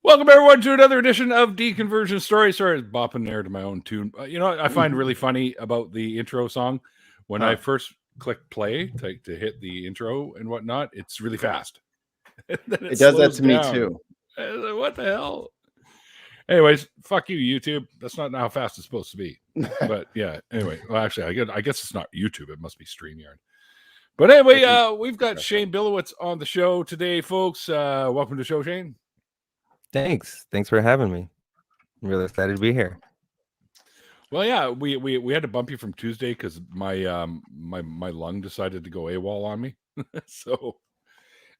Welcome everyone to another edition of Deconversion Story. Sorry, I was bopping there to my own tune. You know what I find really funny about the intro song? When I first click play to hit the intro and whatnot, it's really fast. It does that to me too. Like, what the hell? Anyways, fuck you, YouTube. That's not how fast it's supposed to be. But yeah, anyway. Well, actually, I guess it's not YouTube. It must be StreamYard. But anyway, we've got Shane Bilowitz on the show today, folks. Welcome to the show, Shane. Thanks for having me. I'm really excited to be here. Well, yeah, we had to bump you from Tuesday because my my lung decided to go AWOL on me. So,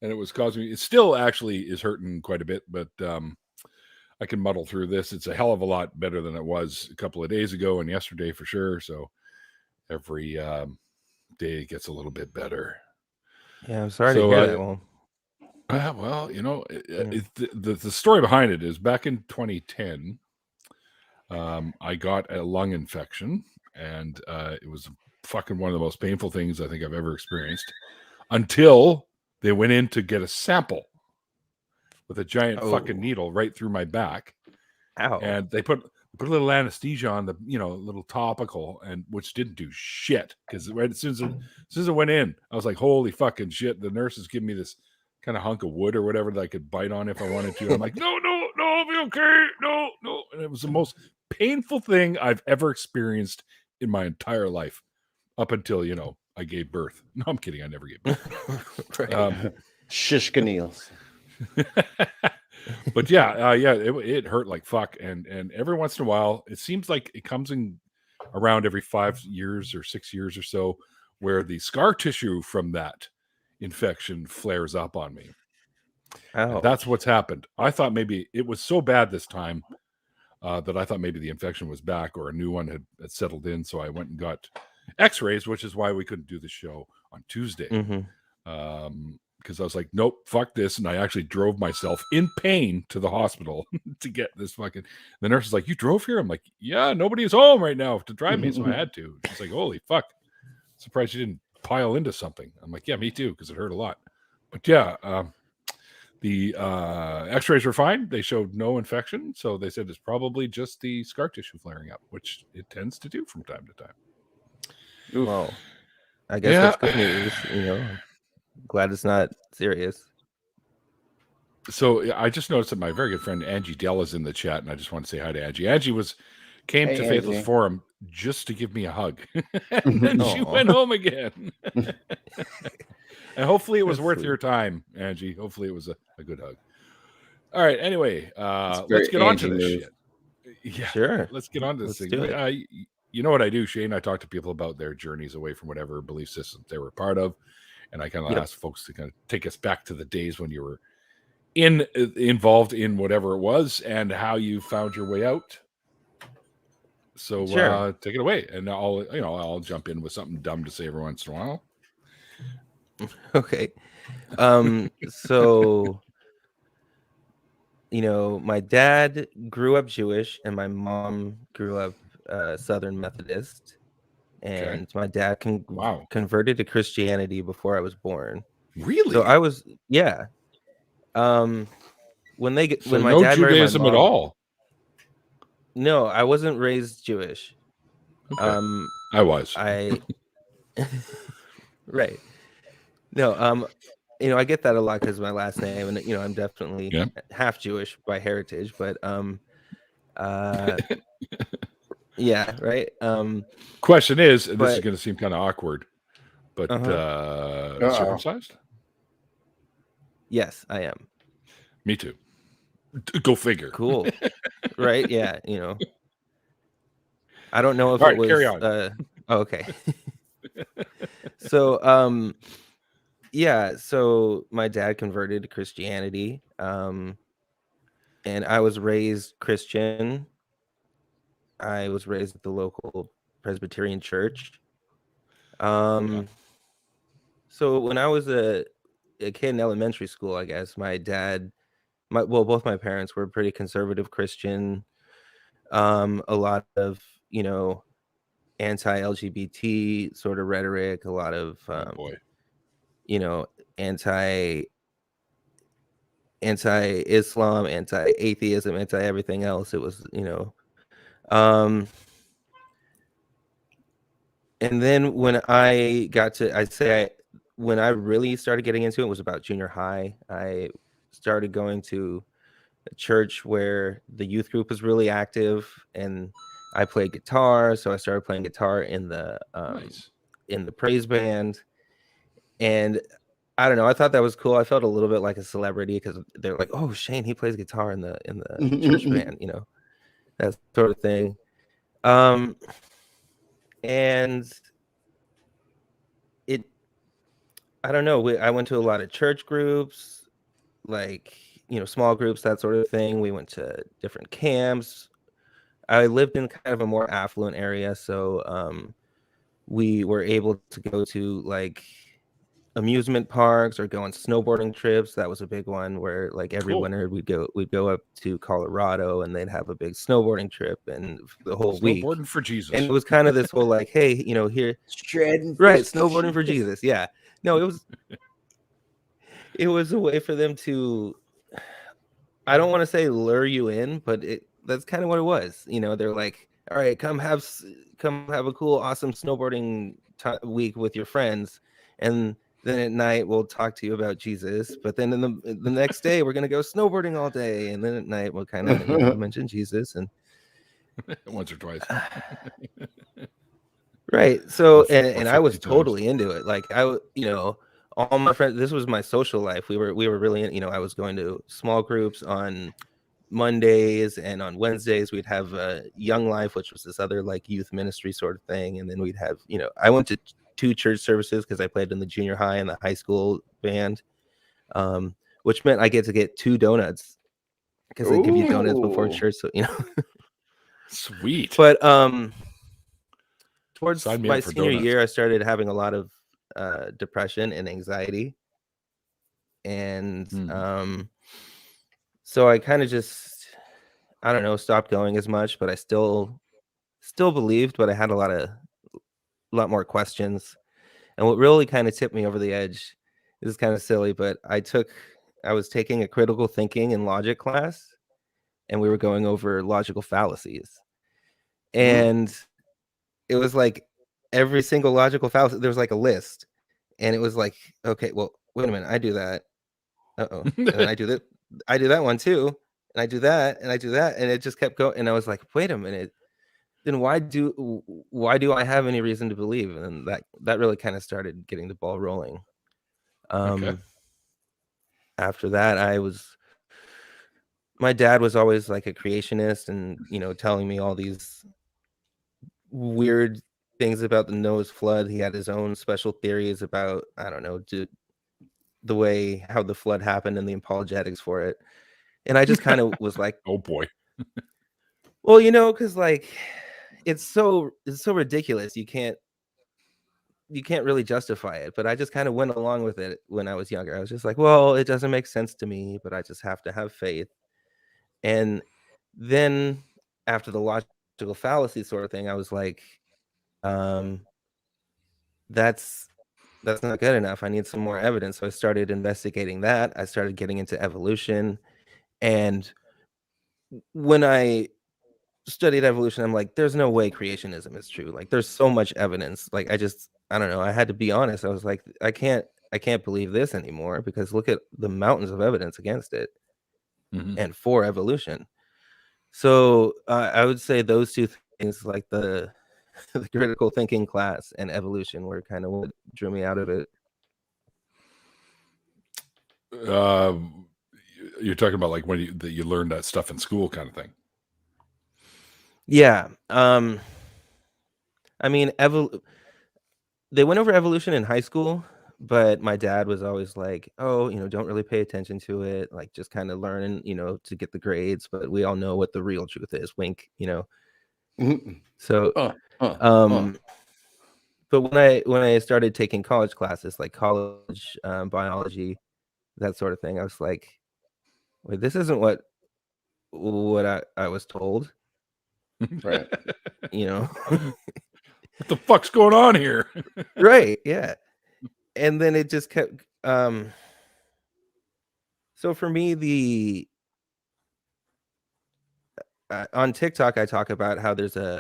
and it was causing me. It still actually is hurting quite a bit, but I can muddle through this. It's a hell of a lot better than it was a couple of days ago and yesterday for sure. So every day it gets a little bit better. Yeah, I'm sorry to hear that. Well, you know, the story behind it is back in 2010, I got a lung infection, and it was fucking one of the most painful things I think I've ever experienced until they went in to get a sample with a giant fucking needle right through my back. Ow. And they put a little anesthesia on the, little topical, and which didn't do shit because right as soon as it went in, I was like, holy fucking shit. The nurses give me this kind of hunk of wood or whatever that I could bite on if I wanted to. I'm like, no, I'll be okay. No. And it was the most painful thing I've ever experienced in my entire life up until, I gave birth. No, I'm kidding. I never gave birth. Right. Shishkanils. But it hurt like fuck. And every once in a while, it seems like it comes in around every 5 years or 6 years or so where the scar tissue from that infection flares up on me. That's what's happened. I thought maybe it was so bad this time that I thought maybe the infection was back or a new one had settled in. So I went and got x-rays, which is why we couldn't do the show on Tuesday. Because I was like, nope, fuck this. And I actually drove myself in pain to the hospital to get this fucking... The nurse is like, you drove here? I'm like, yeah, nobody's home right now to drive me. So I had to. She's like, holy fuck. Surprised you didn't pile into something. I'm like, yeah, me too, because it hurt a lot. But yeah, the x-rays were fine. They showed no infection, so they said it's probably just the scar tissue flaring up, which it tends to do from time to time. Well, I guess that's good news. Glad it's not serious. So I just noticed that my very good friend Angie Dell is in the chat, and I just want to say hi to Angie. Angie came to Faithless Forum just to give me a hug. And then she went home again. And hopefully it was worth your time, Angie. Hopefully it was a good hug. All right. Anyway, let's get on to this shit. Yeah, sure. Let's get on to this thing. You know what I do, Shane? I talk to people about their journeys away from whatever belief system they were a part of. And I kind of ask folks to kind of take us back to the days when you were involved in whatever it was and how you found your way out. So take it away, and I'll jump in with something dumb to say every once in a while. Okay. So my dad grew up Jewish and my mom grew up Southern Methodist, and my dad converted to Christianity before I was born. Really? So I was when my no dad Judaism married my mom, at all. No, I wasn't raised Jewish. Okay. I was. Right. No, I get that a lot because of my last name, and I'm definitely half Jewish by heritage, but yeah, right. Question is, and this is going to seem kind of awkward, but circumcised? Yes, I am. Me too. Go figure. Cool. Right? Yeah, I don't know if All it was carry on. Okay. So so my dad converted to Christianity, and I was raised Christian. I was raised at the local Presbyterian church. So when I was a kid in elementary school, I guess both my parents were pretty conservative Christian. A lot of anti-LGBT sort of rhetoric, a lot of anti anti-Islam, anti-atheism, anti-everything else. It was, and then when I got to, when I really started getting into it was about junior high. I started going to a church where the youth group was really active, and I played guitar. So I started playing guitar in the praise band, and I don't know. I thought that was cool. I felt a little bit like a celebrity because they're like, "Oh, Shane, he plays guitar in the church band," that sort of thing. And I don't know. I went to a lot of church groups, like, small groups, that sort of thing. We went to different camps. I lived in kind of a more affluent area, so we were able to go to like amusement parks or go on snowboarding trips. That was a big one where like every winter we'd go up to Colorado and they'd have a big snowboarding trip and the whole week. Snowboarding for Jesus. And it was kind of this whole like, hey, here, snowboarding for Jesus. Yeah. No, it was a way for them to, I don't want to say lure you in, but that's kind of what it was. They're like, all right, come have a cool, awesome snowboarding week with your friends, and then at night we'll talk to you about Jesus. But then in the next day we're gonna go snowboarding all day, and then at night we'll kind of mention Jesus and once or twice. Right. So and I was totally into it. Like all my friends. This was my social life. We were really I was going to small groups on Mondays, and on Wednesdays we'd have Young Life, which was this other like youth ministry sort of thing, and then we'd have I went to 2 church services because I played in the junior high and the high school band, which meant I get to get 2 donuts because they give you donuts before church. So sweet. But towards my senior year, I started having a lot of depression and anxiety, and so I kind of just, I don't know, stopped going as much, but I still believed, but I had a lot more questions. And what really kind of tipped me over the edge, this is kind of silly, but I was taking a critical thinking and logic class, and we were going over logical fallacies. And it was like every single logical fallacy, there was like a list, and it was like, okay, well, wait a minute, I do that. And then I do that one too, and I do that, and I do that, and it just kept going. And I was like, wait a minute, then why do I have any reason to believe? And that really kind of started getting the ball rolling. After that, my dad was always like a creationist, and telling me all these weird things about the Noah's flood. He had his own special theories about, I don't know, the way how the flood happened and the apologetics for it. And I just kind of was like, oh boy. Well, because like it's so ridiculous. You can't really justify it. But I just kind of went along with it when I was younger. I was just like, well, it doesn't make sense to me, but I just have to have faith. And then after the logical fallacy sort of thing, I was like, that's not good enough. I need some more evidence. So I started investigating that. I started getting into evolution. And when I studied evolution, I'm like, there's no way creationism is true. Like, there's so much evidence. Like, I don't know. I had to be honest. I was like, I can't believe this anymore, because look at the mountains of evidence against it and for evolution. So I would say those 2 things, like the critical thinking class and evolution, were kind of what drew me out of it. You're talking about like when you learned that stuff in school, kind of thing. Yeah. I mean, they went over evolution in high school, but my dad was always like, oh, don't really pay attention to it. Like, just kind of learn, to get the grades. But we all know what the real truth is. Wink, So, but when I started taking college classes, like college biology, that sort of thing, I was like, wait, this isn't what I was told. Right. What the fuck's going on here? Right. Yeah. And then it just kept so So for me, on TikTok, I talk about how there's a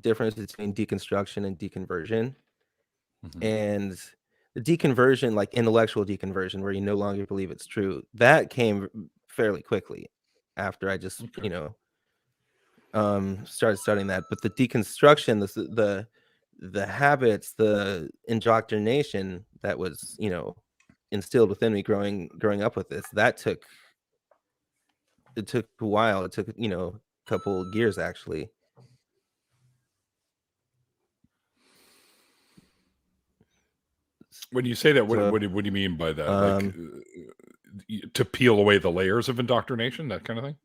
difference between deconstruction and deconversion. And the deconversion, like intellectual deconversion, where you no longer believe it's true, that came fairly quickly after I just, started studying that. But the deconstruction, the habits, the indoctrination that was, instilled within me growing up with this, it took a while. It took, a couple years actually. When you say that, what do you mean by that? To peel away the layers of indoctrination, that kind of thing?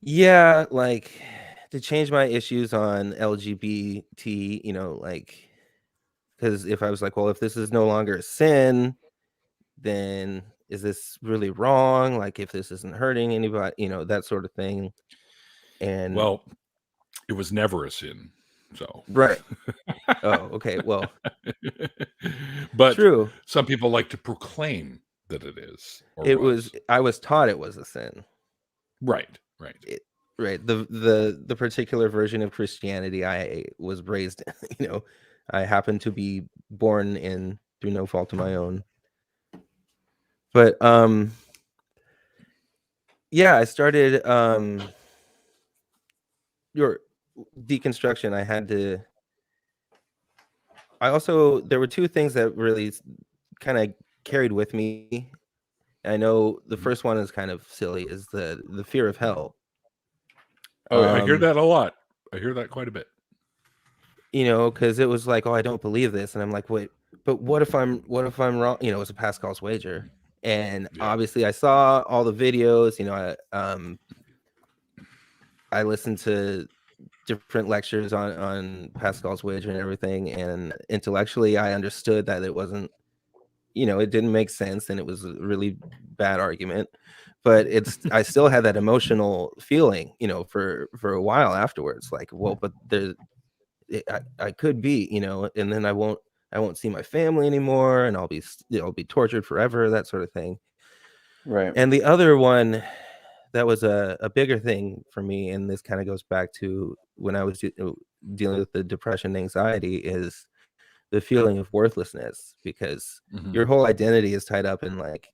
Yeah, like to change my issues on LGBT, because if I was like, well, if this is no longer a sin, then is this really wrong? Like if this isn't hurting anybody, that sort of thing. And well, it was never a sin. So right. Oh, okay. Well, but true. Some people like to proclaim that it is. I was taught it was a sin. Right. Right. The particular version of Christianity I was raised in, I happened to be born in through no fault of my own. But yeah, I started your deconstruction. There were two things that really kind of carried with me. I know the first one is kind of silly, is the fear of hell. Oh, I hear that a lot. I hear that quite a bit. Because it was like, oh, I don't believe this, and I'm like, wait, but what if I'm wrong? It was a Pascal's wager, and obviously I saw all the videos. I listened to different lectures on Pascal's wager and everything, and intellectually I understood that it wasn't, it didn't make sense, and it was a really bad argument. But I still had that emotional feeling, for a while afterwards, like, well, but I could be, and then I won't see my family anymore, and I'll be tortured forever, that sort of thing. Right. And the other one that was a bigger thing for me, and this kind of goes back to when I was dealing with the depression and anxiety, is the feeling of worthlessness, because your whole identity is tied up in, like,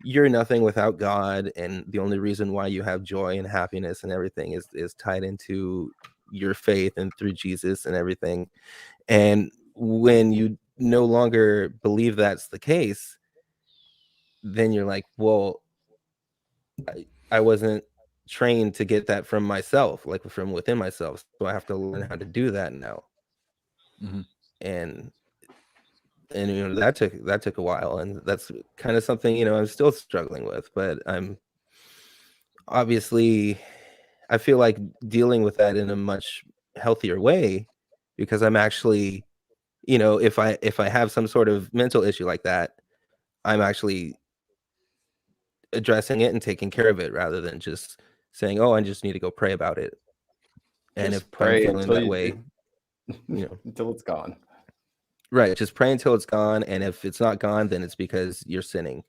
you're nothing without God, and the only reason why you have joy and happiness and everything is tied into your faith and through Jesus and everything. And when you no longer believe that's the case, then you're like, well, I wasn't trained to get that from myself, like from within myself, so I have to learn how to do that now. And that took a while, and that's kind of something I'm still struggling with, but I'm obviously, I feel like dealing with that in a much healthier way, because I'm actually, if I have some sort of mental issue like that, I'm actually addressing it and taking care of it, rather than just saying, oh, I just need to go pray about it. And just if I'm feeling that way, until it's gone. Right. Just pray until it's gone. And if it's not gone, then it's because you're sinning.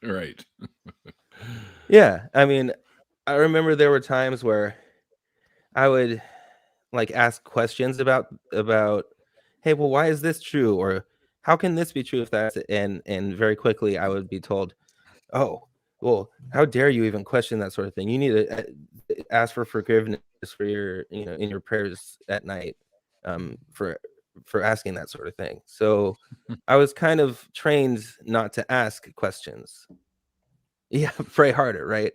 Right. Yeah. I mean, I remember there were times where I would like ask questions about, hey, well, why is this true? Or how can this be true if that's it? And very quickly I would be told, oh, well, how dare you even question that sort of thing? You need to ask for forgiveness for your, in your prayers at night, for asking that sort of thing. So I was kind of trained not to ask questions. Yeah, pray harder, right?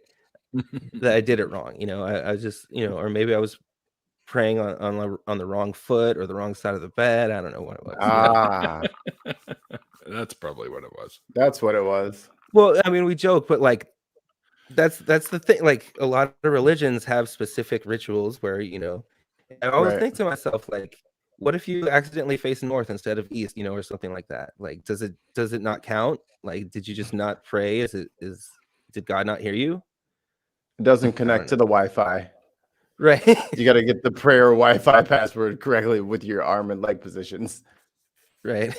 That I did it wrong. I just, or maybe I was praying on the wrong foot or the wrong side of the bed. I don't know what it was. That's probably what it was. That's what it was. Well, I mean, we joke, but like that's the thing. Like a lot of religions have specific rituals where, I always think to myself, like, what if you accidentally face north instead of east, or something like that? Like, does it not count? Like, did you just not pray? Did God not hear you? It doesn't connect to the Wi-Fi. Right. You got to get the prayer Wi-Fi password correctly with your arm and leg positions. Right.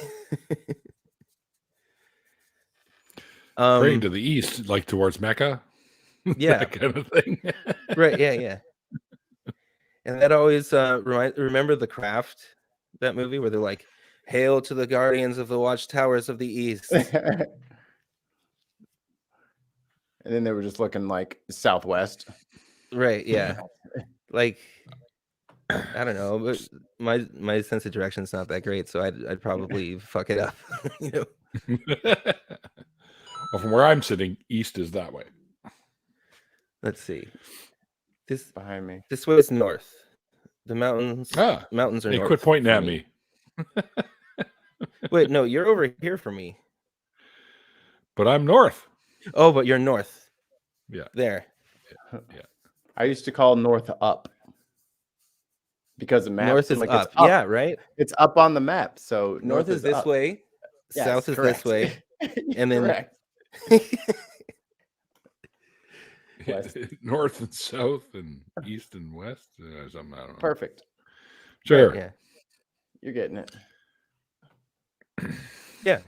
Praying to the east, like towards Mecca. Yeah. That kind of thing. Right. Yeah. And that always remember The Craft, that movie where they're like, "Hail to the guardians of the watchtowers of the east." And then they were just looking like southwest. Right. Yeah. Like, I don't know, but my sense of direction is not that great, so I'd probably fuck it up. You know. Well, from where I'm sitting, east is that way. Let's see. This Behind me. This way is north. The mountains are Hey, north. quit pointing for at me. Wait, no, you're over here for me. But I'm north. Oh, but you're north. Yeah. There. Yeah. I used to call north up because the map North is like up. it's up. Yeah, right. It's up on the map. So North is this up. way. Yes, South is correct. this way. And then Correct. West. North and south and east and west. Something, I don't know. Perfect. Sure. Yeah. You're getting it. Yeah.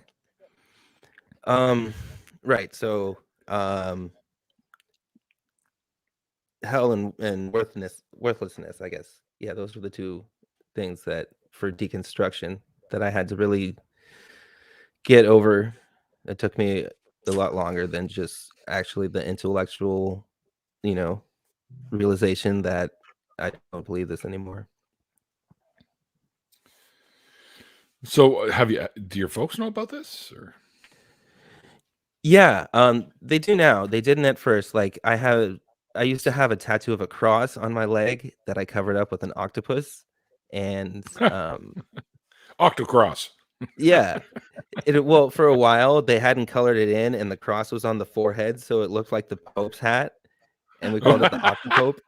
Right. So hell and worthlessness, I guess. Yeah, those were the two things that for deconstruction that I had to really get over. It took me a lot longer than just actually the intellectual, realization that I don't believe this anymore. So do your folks know about this? Or Yeah, they do now. They didn't at first. Like I used to have a tattoo of a cross on my leg that I covered up with an octopus, and Octocross. yeah, well, for a while they hadn't colored it in, and the cross was on the forehead, so it looked like the Pope's hat, and we called it the Octopope.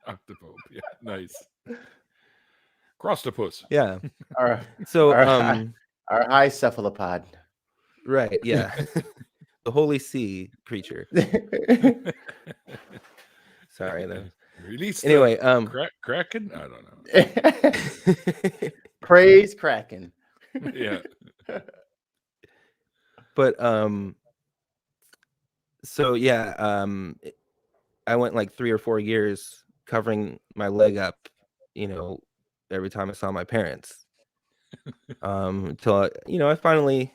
Octopope. Yeah, nice. Crostopus. Yeah. Our high cephalopod. Right. Yeah. The Holy Sea creature. Sorry. Release. Anyway, Kraken. I don't know. Praise Kraken. Yeah. But so yeah, I went like 3 or 4 years covering my leg up, every time I saw my parents. Until I finally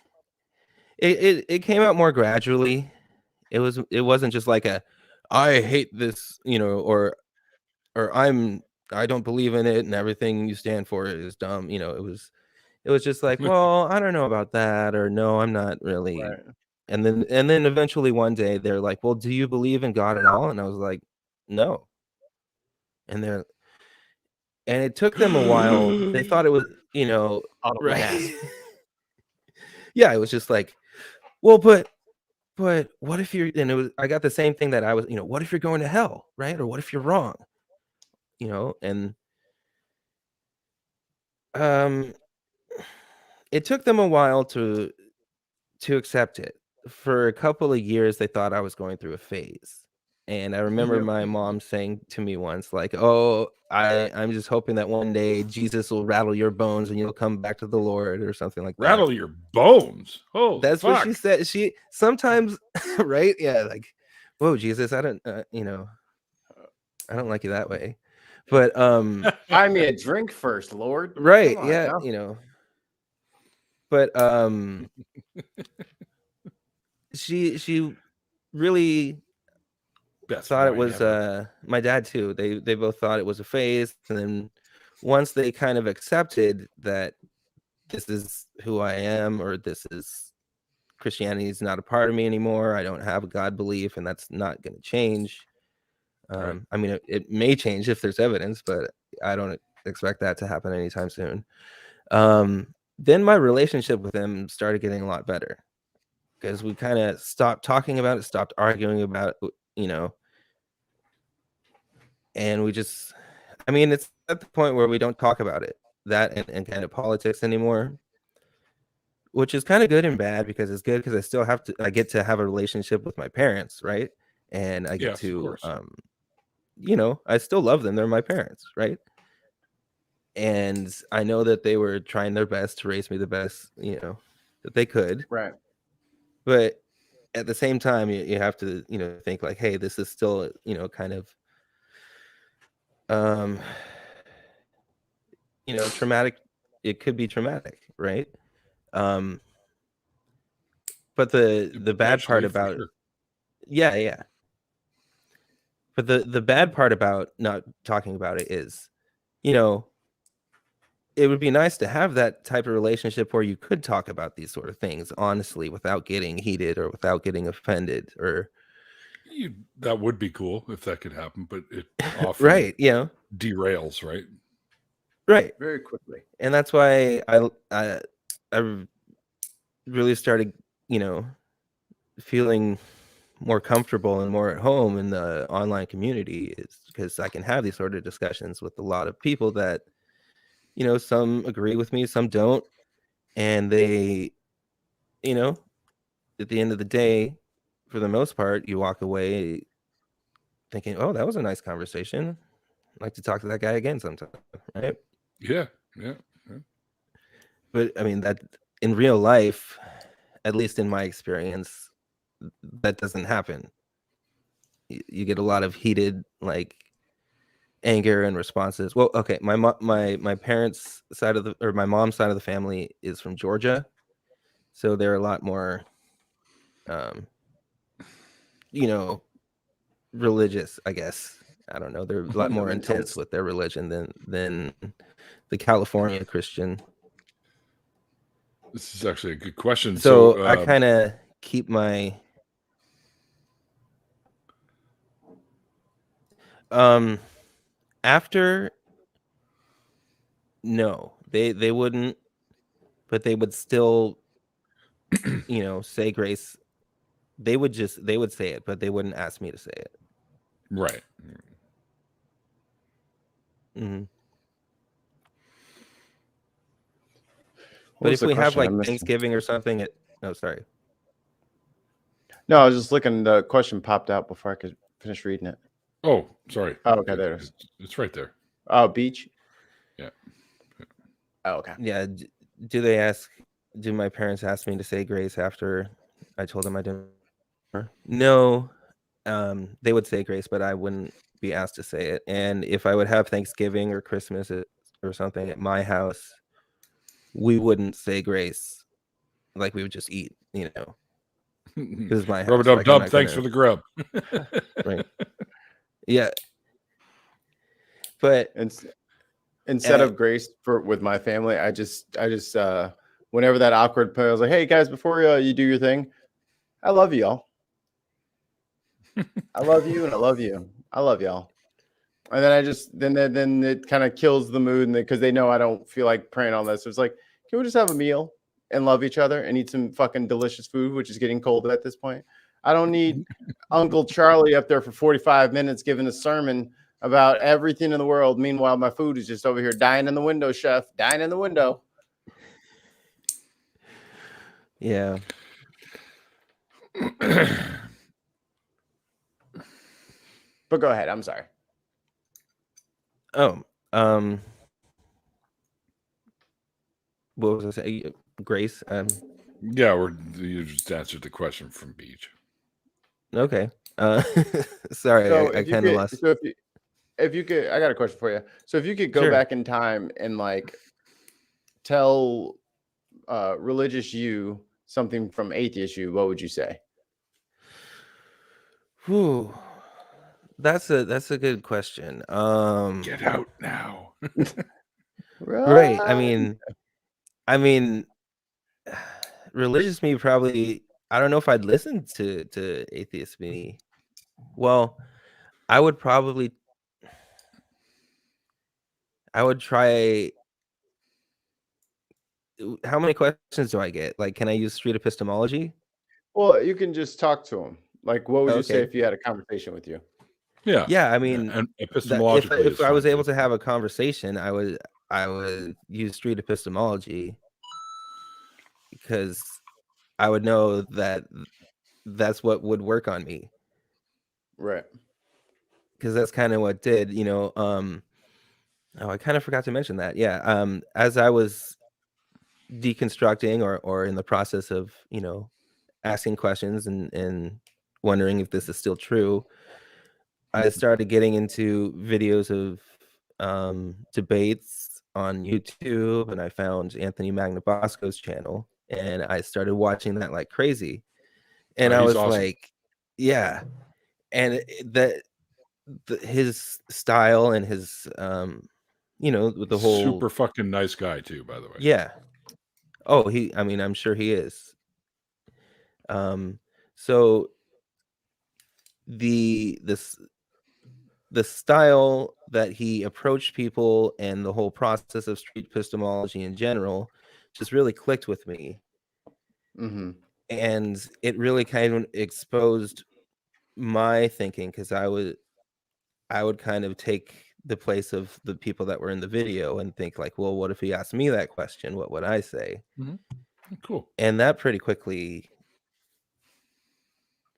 it came out more gradually. It wasn't just like I hate this, or I don't believe in it and everything you stand for is dumb. It was just like, well, I don't know about that, or no, I'm not really. Right. And then eventually one day they're like, well, do you believe in God at all? And I was like, no. And it took them a while. They thought it was, right. Yeah, it was just like, well, but what if you're, and I got the same thing that I was, what if you're going to hell, right? Or what if you're wrong? And it took them a while to accept it. For a couple of years, they thought I was going through a phase. And I remember my mom saying to me once, like, oh, I'm just hoping that one day Jesus will rattle your bones and you'll come back to the Lord or something like that. Rattle your bones. Oh, that's what she said. She sometimes, right? Yeah, like, whoa, Jesus, I don't, I don't like you that way. But buy me a drink first, Lord. Right? On, yeah, now. But she really thought it was my dad too. They both thought it was a phase, and then once they kind of accepted that this is who I am, or this is Christianity is not a part of me anymore. I don't have a God belief, and that's not going to change. Right. I mean, it may change if there's evidence, but I don't expect that to happen anytime soon. Then my relationship with him started getting a lot better because we kind of stopped talking about it, stopped arguing about it, and we just, I mean, it's at the point where we don't talk about it, that and kind of politics anymore, which is kind of good and bad, because it's good because I get to have a relationship with my parents, right? And I get to, I still love them. They're my parents, right? And I know that they were trying their best to raise me the best, that they could. Right. But at the same time, you have to, think like, hey, this is still, kind of, traumatic. It could be traumatic, right? But the bad part Potentially, for about sure. yeah. But the bad part about not talking about it is, it would be nice to have that type of relationship where you could talk about these sort of things honestly without getting heated or without getting offended or That would be cool if that could happen, but it often right, derails, right? right. Very quickly. And that's why I really started, feeling more comfortable and more at home in the online community, is because I can have these sort of discussions with a lot of people that, some agree with me, some don't. And they, at the end of the day, for the most part, you walk away thinking, oh, that was a nice conversation. I'd like to talk to that guy again sometime, right? Yeah. But I mean, that in real life, at least in my experience, that doesn't happen. You get a lot of heated, like, anger and responses. Well, okay, my parents' side of my mom's side of the family is from Georgia, so they're a lot more, religious, I guess. I don't know. They're a lot more intense with their religion than the California Christian. This is actually a good question. So I kind of keep my after. No, they wouldn't, but they would still, say grace. They would say it, but they wouldn't ask me to say it. Right. Mm-hmm. But if we have like Thanksgiving or something, sorry. No, I was just looking. The question popped out before I could finish reading it. Oh, sorry. Oh, okay, there it is. It's right there. Oh, beach. Yeah. Oh, okay. Yeah. Do my parents ask me to say grace after I told them I didn't? No. They would say grace, but I wouldn't be asked to say it. And if I would have Thanksgiving or Christmas or something at my house, we wouldn't say grace. Like, we would just eat, because my house. Rub-a-dub-dub, thanks for the grub. Right. Yeah. But instead of grace with my family, I just whenever that awkward point, I was like, hey guys, before you do your thing, I love y'all. I love you and I love you. I love y'all. And then then it kind of kills the mood, and because they know I don't feel like praying on this. So it's like, can we just have a meal and love each other and eat some fucking delicious food, which is getting cold at this point. I don't need Uncle Charlie up there for 45 minutes giving a sermon about everything in the world. Meanwhile, my food is just over here dying in the window, chef. Dying in the window. Yeah. But go ahead. I'm sorry. Oh, what was I saying? Grace. Yeah, you just answered the question from Beach. Okay. Sorry, So I kind of lost. So if you could, I got a question for you. So if you could go back in time and like tell religious you something from atheist you, what would you say? Whew. That's a good question. Get out now. Right. I mean, religious me probably. I don't know if I'd listen to atheist me. Well, I would probably. I would try. How many questions do I get? Like, can I use street epistemology? Well, you can just talk to him. Like, what would you say if you had a conversation with you? Yeah. Yeah, I mean, and epistemologically, if I was able to have a conversation, I would use street epistemology, because I would know that that's what would work on me. Right. Because that's kind of what did, I kind of forgot to mention that. Yeah. As I was deconstructing or in the process of, asking questions and wondering if this is still true, I started getting into videos of debates on YouTube, and I found Anthony Magnabosco's channel, and I started watching that like crazy. And I he's was awesome. like, yeah. And his style and his with the whole super fucking nice guy too, by the way. Yeah. Oh, I'm sure he is. So the style that he approached people and the whole process of street epistemology in general just really clicked with me. Mm-hmm. And it really kind of exposed my thinking, because I would kind of take the place of the people that were in the video and think like, well, what if he asked me that question? What would I say? Mm-hmm. Cool. And that pretty quickly,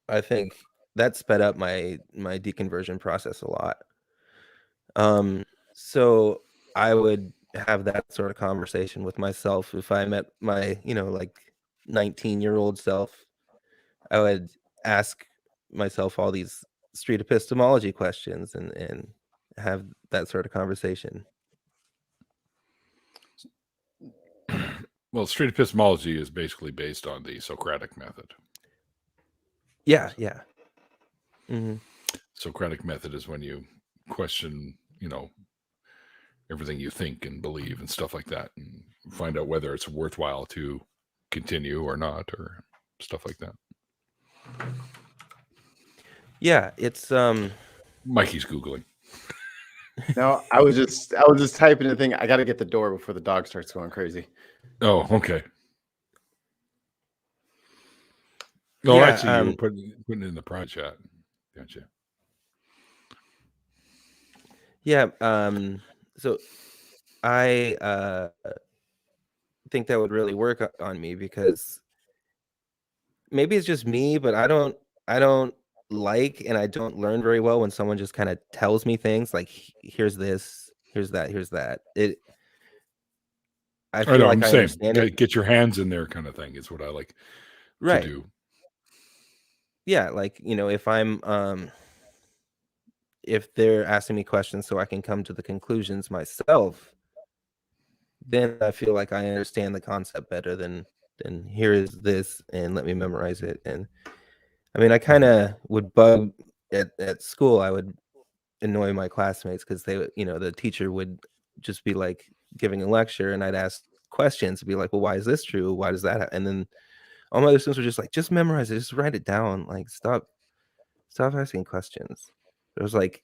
I think that sped up my deconversion process a lot. So I would have that sort of conversation with myself. If I met my, like 19-year-old self, I would ask myself all these street epistemology questions and have that sort of conversation. Well, street epistemology is basically based on the Socratic method. Yeah. Mm-hmm. Socratic method is when you question, everything you think and believe and stuff like that, and find out whether it's worthwhile to continue or not, or stuff like that. Yeah, it's Mikey's Googling. No, I was just typing the thing. I got to get the door before the dog starts going crazy. Oh, okay. No, Yeah, I see you were putting it in the private chat. Gotcha. Yeah, so I think that would really work on me, because maybe it's just me, but I don't like, and I don't learn very well when someone just kind of tells me things like, here's this, here's that, here's that. I feel like I understand it. Get your hands in there kind of thing is what I like to do. Yeah, like, if I'm if they're asking me questions so I can come to the conclusions myself, then I feel like I understand the concept better than here is this and let me memorize it. And I mean, I kind of would bug at school. I would annoy my classmates because they, the teacher would just be like giving a lecture, and I'd ask questions to be like, well, why is this true? Why does that? And then all my other students were just like, just memorize it, just write it down. Like, stop asking questions. It was like,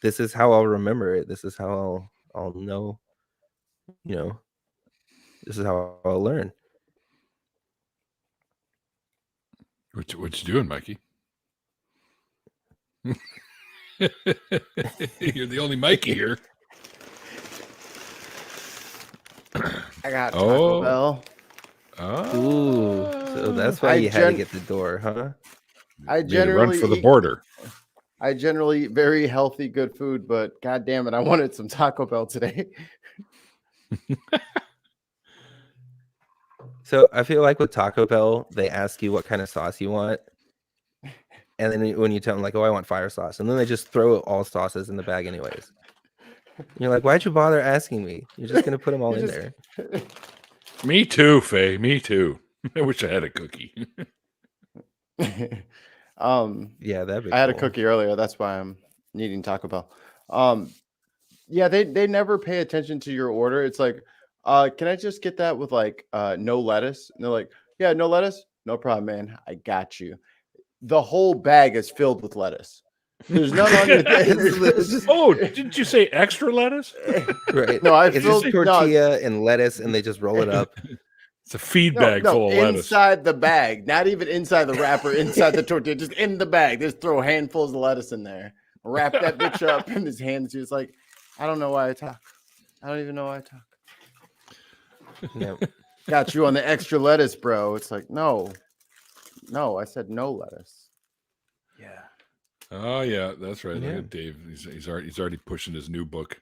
this is how I'll remember it. This is how I'll know, this is how I'll learn. What you doing, Mikey? You're the only Mikey here. I got Taco Bell. Oh. Ooh, so that's why you had to get the door, huh? I generally run for the border. I generally eat very healthy, good food, but God damn it, I wanted some Taco Bell today. So I feel like with Taco Bell, they ask you what kind of sauce you want. And then when you tell them, like, oh, I want fire sauce. And then they just throw all sauces in the bag anyways. And you're like, why'd you bother asking me? You're just going to put them all in there. Me too, Faye. Me too. I wish I had a cookie. Yeah, that'd be I had cool. a cookie earlier. That's why I'm needing Taco Bell. Yeah, they never pay attention to your order. It's like, can I just get that with like no lettuce? And they're like, yeah, no lettuce? No problem, man. I got you. The whole bag is filled with lettuce. There's none on it. Oh, didn't you say extra lettuce? Right. No, it's just tortilla and lettuce, and they just roll it up. It's a feed bag full of lettuce. Inside the bag, not even inside the wrapper, inside the tortilla, just in the bag. Just throw handfuls of lettuce in there. Wrap that bitch up in his hands. He's like, I don't know why I talk. I don't even know why I talk. No. Got you on the extra lettuce, bro. It's like, no, I said no lettuce. Yeah. Oh yeah, that's right. Yeah. Look at Dave. He's already pushing his new book.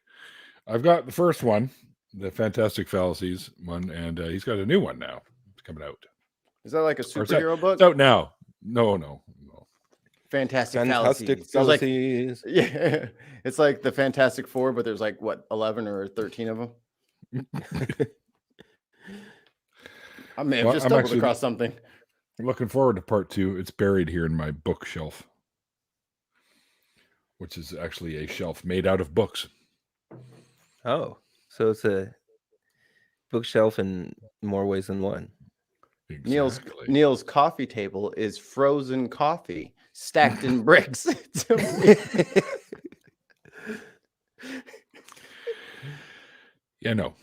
I've got the first one, the Fantastic Fallacies one, and he's got a new one now. It's coming out. Is that like a Or is that- superhero book? It's out now. No. Fantastic Fantastic Fallacies. There's like, fallacies. yeah, it's like the Fantastic Four, but there's like what 11 or 13 of them. I may have Well, just I'm stumbled actually- across something. I'm looking forward to part 2. It's buried here in my bookshelf, which is actually a shelf made out of books. Oh, so it's a bookshelf in more ways than one. Exactly. Neil's coffee table is frozen coffee stacked in bricks. Yeah, no.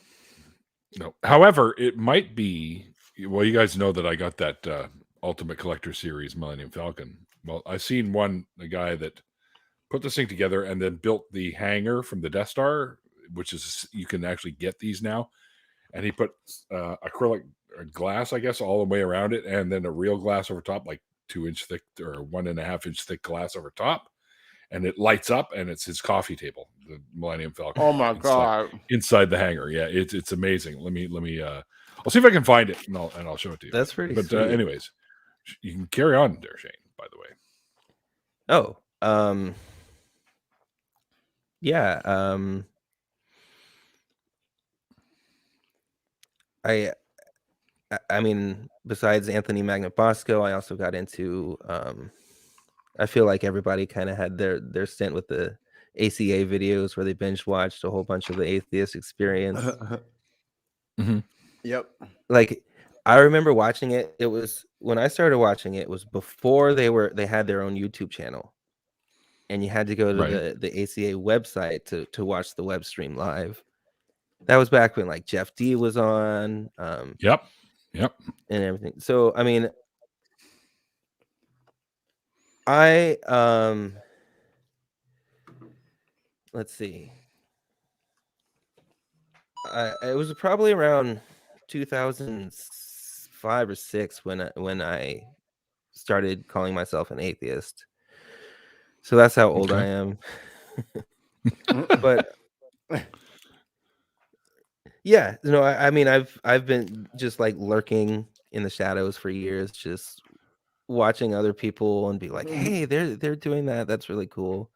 However, it might be. Well, you guys know that I got that Ultimate Collector Series Millennium Falcon. Well, I've seen a guy that put this thing together and then built the hanger from the Death Star, which is, you can actually get these now. And he put acrylic glass, I guess, all the way around it, and then a real glass over top, like 2-inch thick or 1.5-inch thick glass over top. And it lights up, and it's his coffee table, the Millennium Falcon. Oh my god! Inside the hanger, yeah, it's amazing. Let me. I'll see if I can find it, and I'll show it to you. That's pretty. But sweet. anyways, you can carry on there, Shane. By the way. Oh, yeah. I mean, besides Anthony Magnabosco, I also got into. I feel like everybody kind of had their stint with the ACA videos where they binge watched a whole bunch of the Atheist Experience. Mm-hmm. Yep. Like, I remember watching it. It was when I started watching it was before they had their own YouTube channel, and you had to go to the ACA website to watch the web stream live. That was back when like Jeff D was on. Yep. And everything. So I mean, let's see. It was probably around 2005 or 6 when I started calling myself an atheist. So that's how old I am. But yeah, I mean, I've been just like lurking in the shadows for years, just watching other people and be like, hey, they're doing that. That's really cool.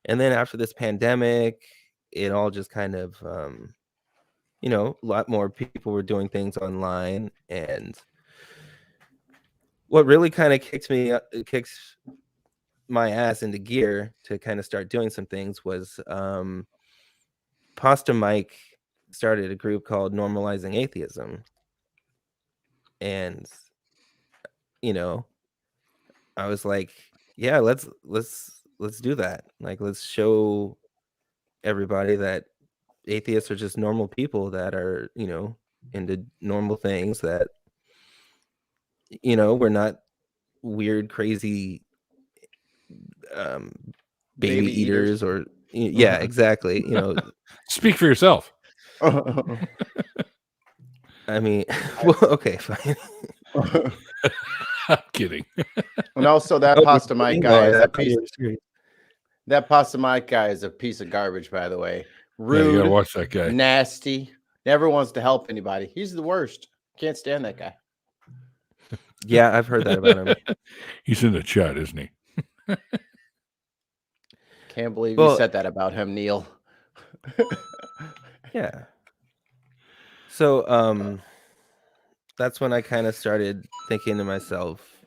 And then after this pandemic, it all just kind of a lot more people were doing things online, and what really kind of kicks my ass into gear to kind of start doing some things was Pasta Mike started a group called Normalizing Atheism, and I was like, yeah, let's do that. Like, let's show everybody that atheists are just normal people that are into normal things, that we're not weird crazy baby eaters or yeah, exactly. Speak for yourself. I mean, well, okay, fine. I'm kidding. And also that Pasta Mike guy is that Pasta Mike guy is a piece of garbage, by the way. Rude, yeah, you gotta watch that guy. nasty, never wants to help anybody. He's the worst. Can't stand that guy. Yeah, I've heard that about him. He's in the chat, isn't he? Can't believe you said that about him, Neil. Yeah. So that's when I kind of started thinking to myself,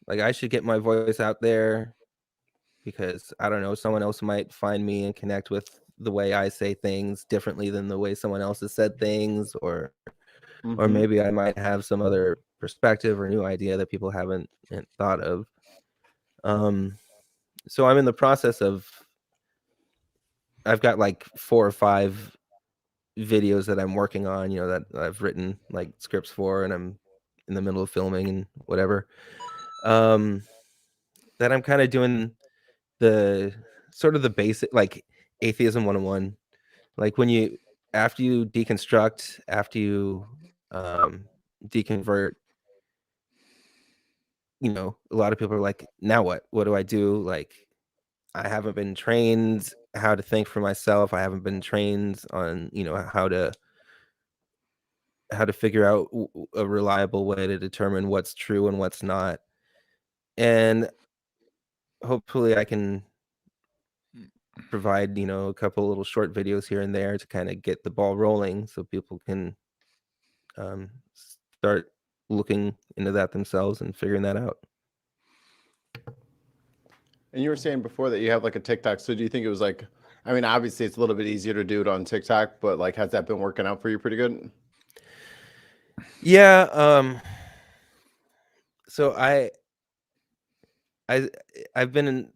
like, I should get my voice out there, because I don't know, someone else might find me and connect with the way I say things differently than the way someone else has said things, or maybe I might have some other perspective or new idea that people haven't thought of. So I'm in the process of, I've got like 4 or 5 videos that I'm working on, that I've written like scripts for, and I'm in the middle of filming and whatever. That I'm kind of doing the sort of the basic, like Atheism 101. Like after you deconstruct, after you deconvert, a lot of people are like, now what do I do? Like, I haven't been trained how to think for myself. I haven't been trained on, how to how to figure out a reliable way to determine what's true and what's not. And hopefully I can provide, a couple little short videos here and there to kind of get the ball rolling so people can start looking into that themselves and figuring that out. And you were saying before that you have like a TikTok. So do you think it was like, I mean, obviously it's a little bit easier to do it on TikTok, but like, has that been working out for you pretty good? Yeah. So I've been in,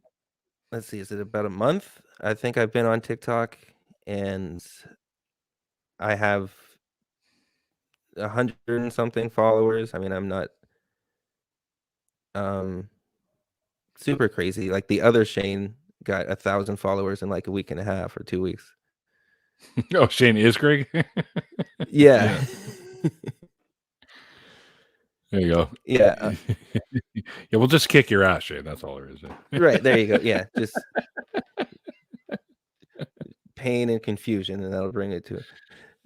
let's see, is it about a month? I think I've been on TikTok, and I have 100 and something followers. I mean, I'm not super crazy. Like the other Shane got 1,000 followers in like a week and a half or 2 weeks. Oh, Shane is Greg. Yeah. There you go. Yeah. Yeah, we'll just kick your ass, Shane. That's all there is. Right. There you go. Yeah. Just pain and confusion, and that'll bring it to it.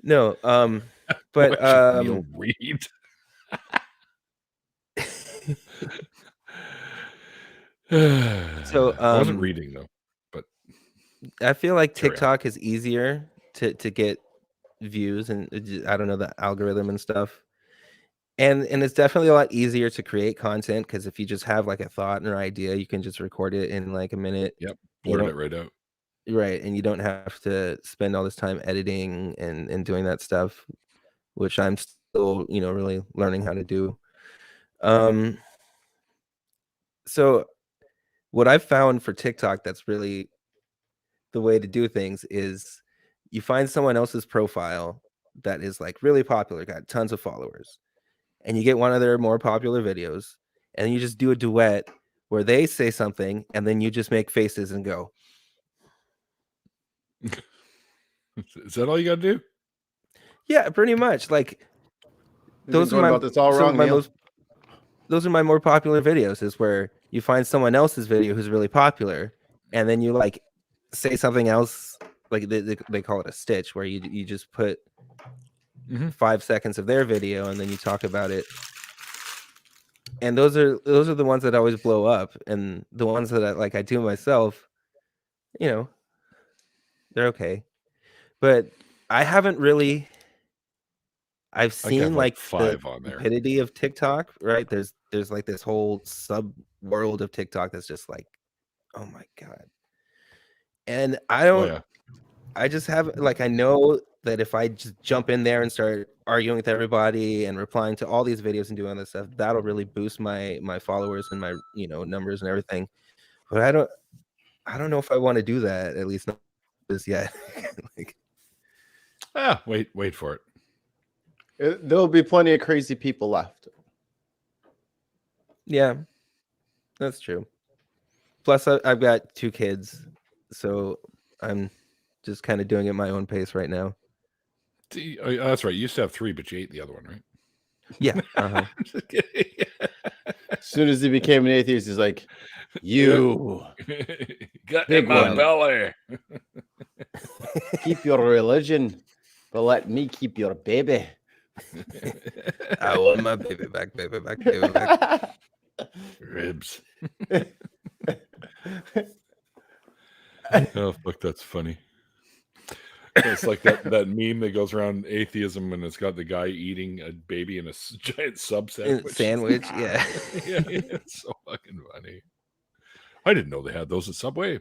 No. But Neil Reed. So I wasn't reading though, but I feel like Carry on. TikTok is easier to get views, and I don't know, the algorithm and stuff. And it's definitely a lot easier to create content, because if you just have like a thought or idea, you can just record it in like a minute. Yep, You blurt it don't- right out. Right. And you don't have to spend all this time editing and doing that stuff, which I'm still, really learning how to do. So what I've found for TikTok that's really the way to do things is you find someone else's profile that is like really popular, got tons of followers, and you get one of their more popular videos, and you just do a duet where they say something, and then you just make faces and go. Is that all you got to do? Yeah, pretty much. Like Those are about this all wrong, Neil. those are my more popular videos, is where you find someone else's video who's really popular, and then you like say something else, like they call it a stitch, where you just put 5 seconds of their video and then you talk about it. And those are the ones that always blow up, and the ones that I do myself, they're okay. But I haven't really. I've seen like 5 the on there. stupidity of TikTok, right? There's like this whole sub world of TikTok that's just like, oh my God. And I don't. Oh, yeah. I just have like, I know that if I just jump in there and start arguing with everybody and replying to all these videos and doing all this stuff, that'll really boost my followers and my numbers and everything. But I don't know if I want to do that, at least not just yet. Wait for it. There'll be plenty of crazy people left. Yeah, that's true. Plus, I've got 2 kids, so I'm just kind of doing it at my own pace right now. That's right. You used to have 3, but you ate the other one, right? Yeah. Uh-huh. Just kidding. As soon as he became an atheist, he's like, you got Big in my one. belly. keep your religion, but let me keep your baby. I want my baby back, baby back, baby back. Ribs. Oh, fuck, that's funny. It's like that meme that goes around atheism, and it's got the guy eating a baby in a giant sub Sandwich. Yeah. Yeah, it's so fucking funny. I didn't know they had those at Subway.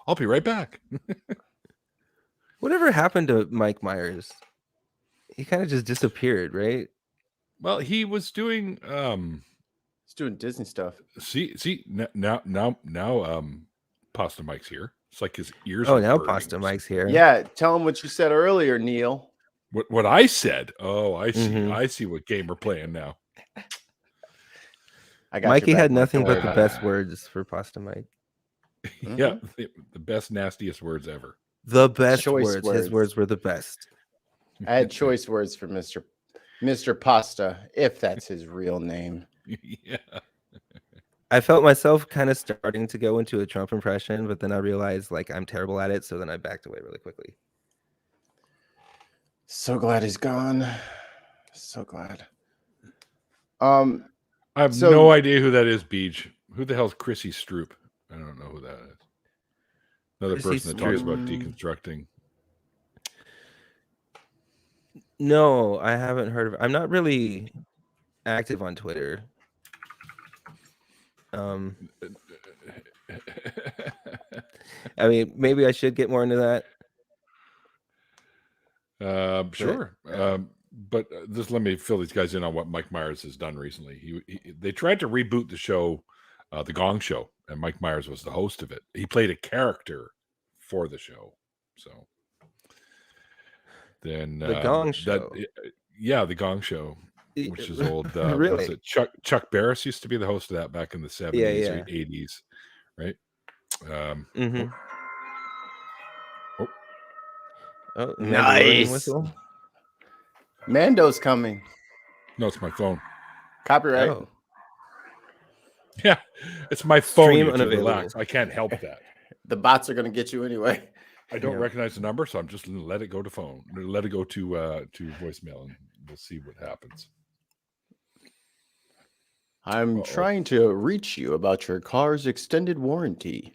I'll be right back. Whatever happened to Mike Myers? He kind of just disappeared, right? Well, he was doing He's doing Disney stuff. see now Pasta Mike's here. It's like his ears. Oh, are now burning. Pasta Mike's here. Yeah, tell him what you said earlier, Neil. What I said. Oh, I see. Mhm. I see what game we're playing now. I got Mikey your back, had Mike. nothing Don't but worry the about best words for Pasta Mike. Mhm. Yeah, the best nastiest words ever. The best Choice words. words. His words were the best. it. I had choice words for Mr. Pasta, if that's his real name. Yeah. I felt myself kind of starting to go into a Trump impression, but then I realized like I'm terrible at it, so then I backed away really quickly. So glad he's gone. So glad. I have So- no idea who that is, Beach. Who the hell's Chrissy Stroop? I don't know who that is. Another Chrissy person that talks about Stroop. deconstructing. No, I haven't heard of it. I'm not really active on Twitter. I mean, maybe I should get more into that. Sure. But just let me fill these guys in on what Mike Myers has done recently. They tried to reboot the show, The Gong Show, and Mike Myers was the host of it. He played a character for the show. So then The Gong Show. Yeah, The Gong Show, which is old. Really? Was it Chuck Barris used to be the host of that back in the 70s or 80s, right? Mm-hmm. Oh, Nice. whistle. Mando's coming. No, it's my phone. Copyright. Oh. Yeah, it's my phone. Stream You have to unavailable. relax. I can't help that. The bots are going to get you anyway. I don't Yeah. recognize the number, so I'm just going to let it go to phone. Let it go to voicemail, and we'll see what happens. I'm trying to reach you about your car's extended warranty.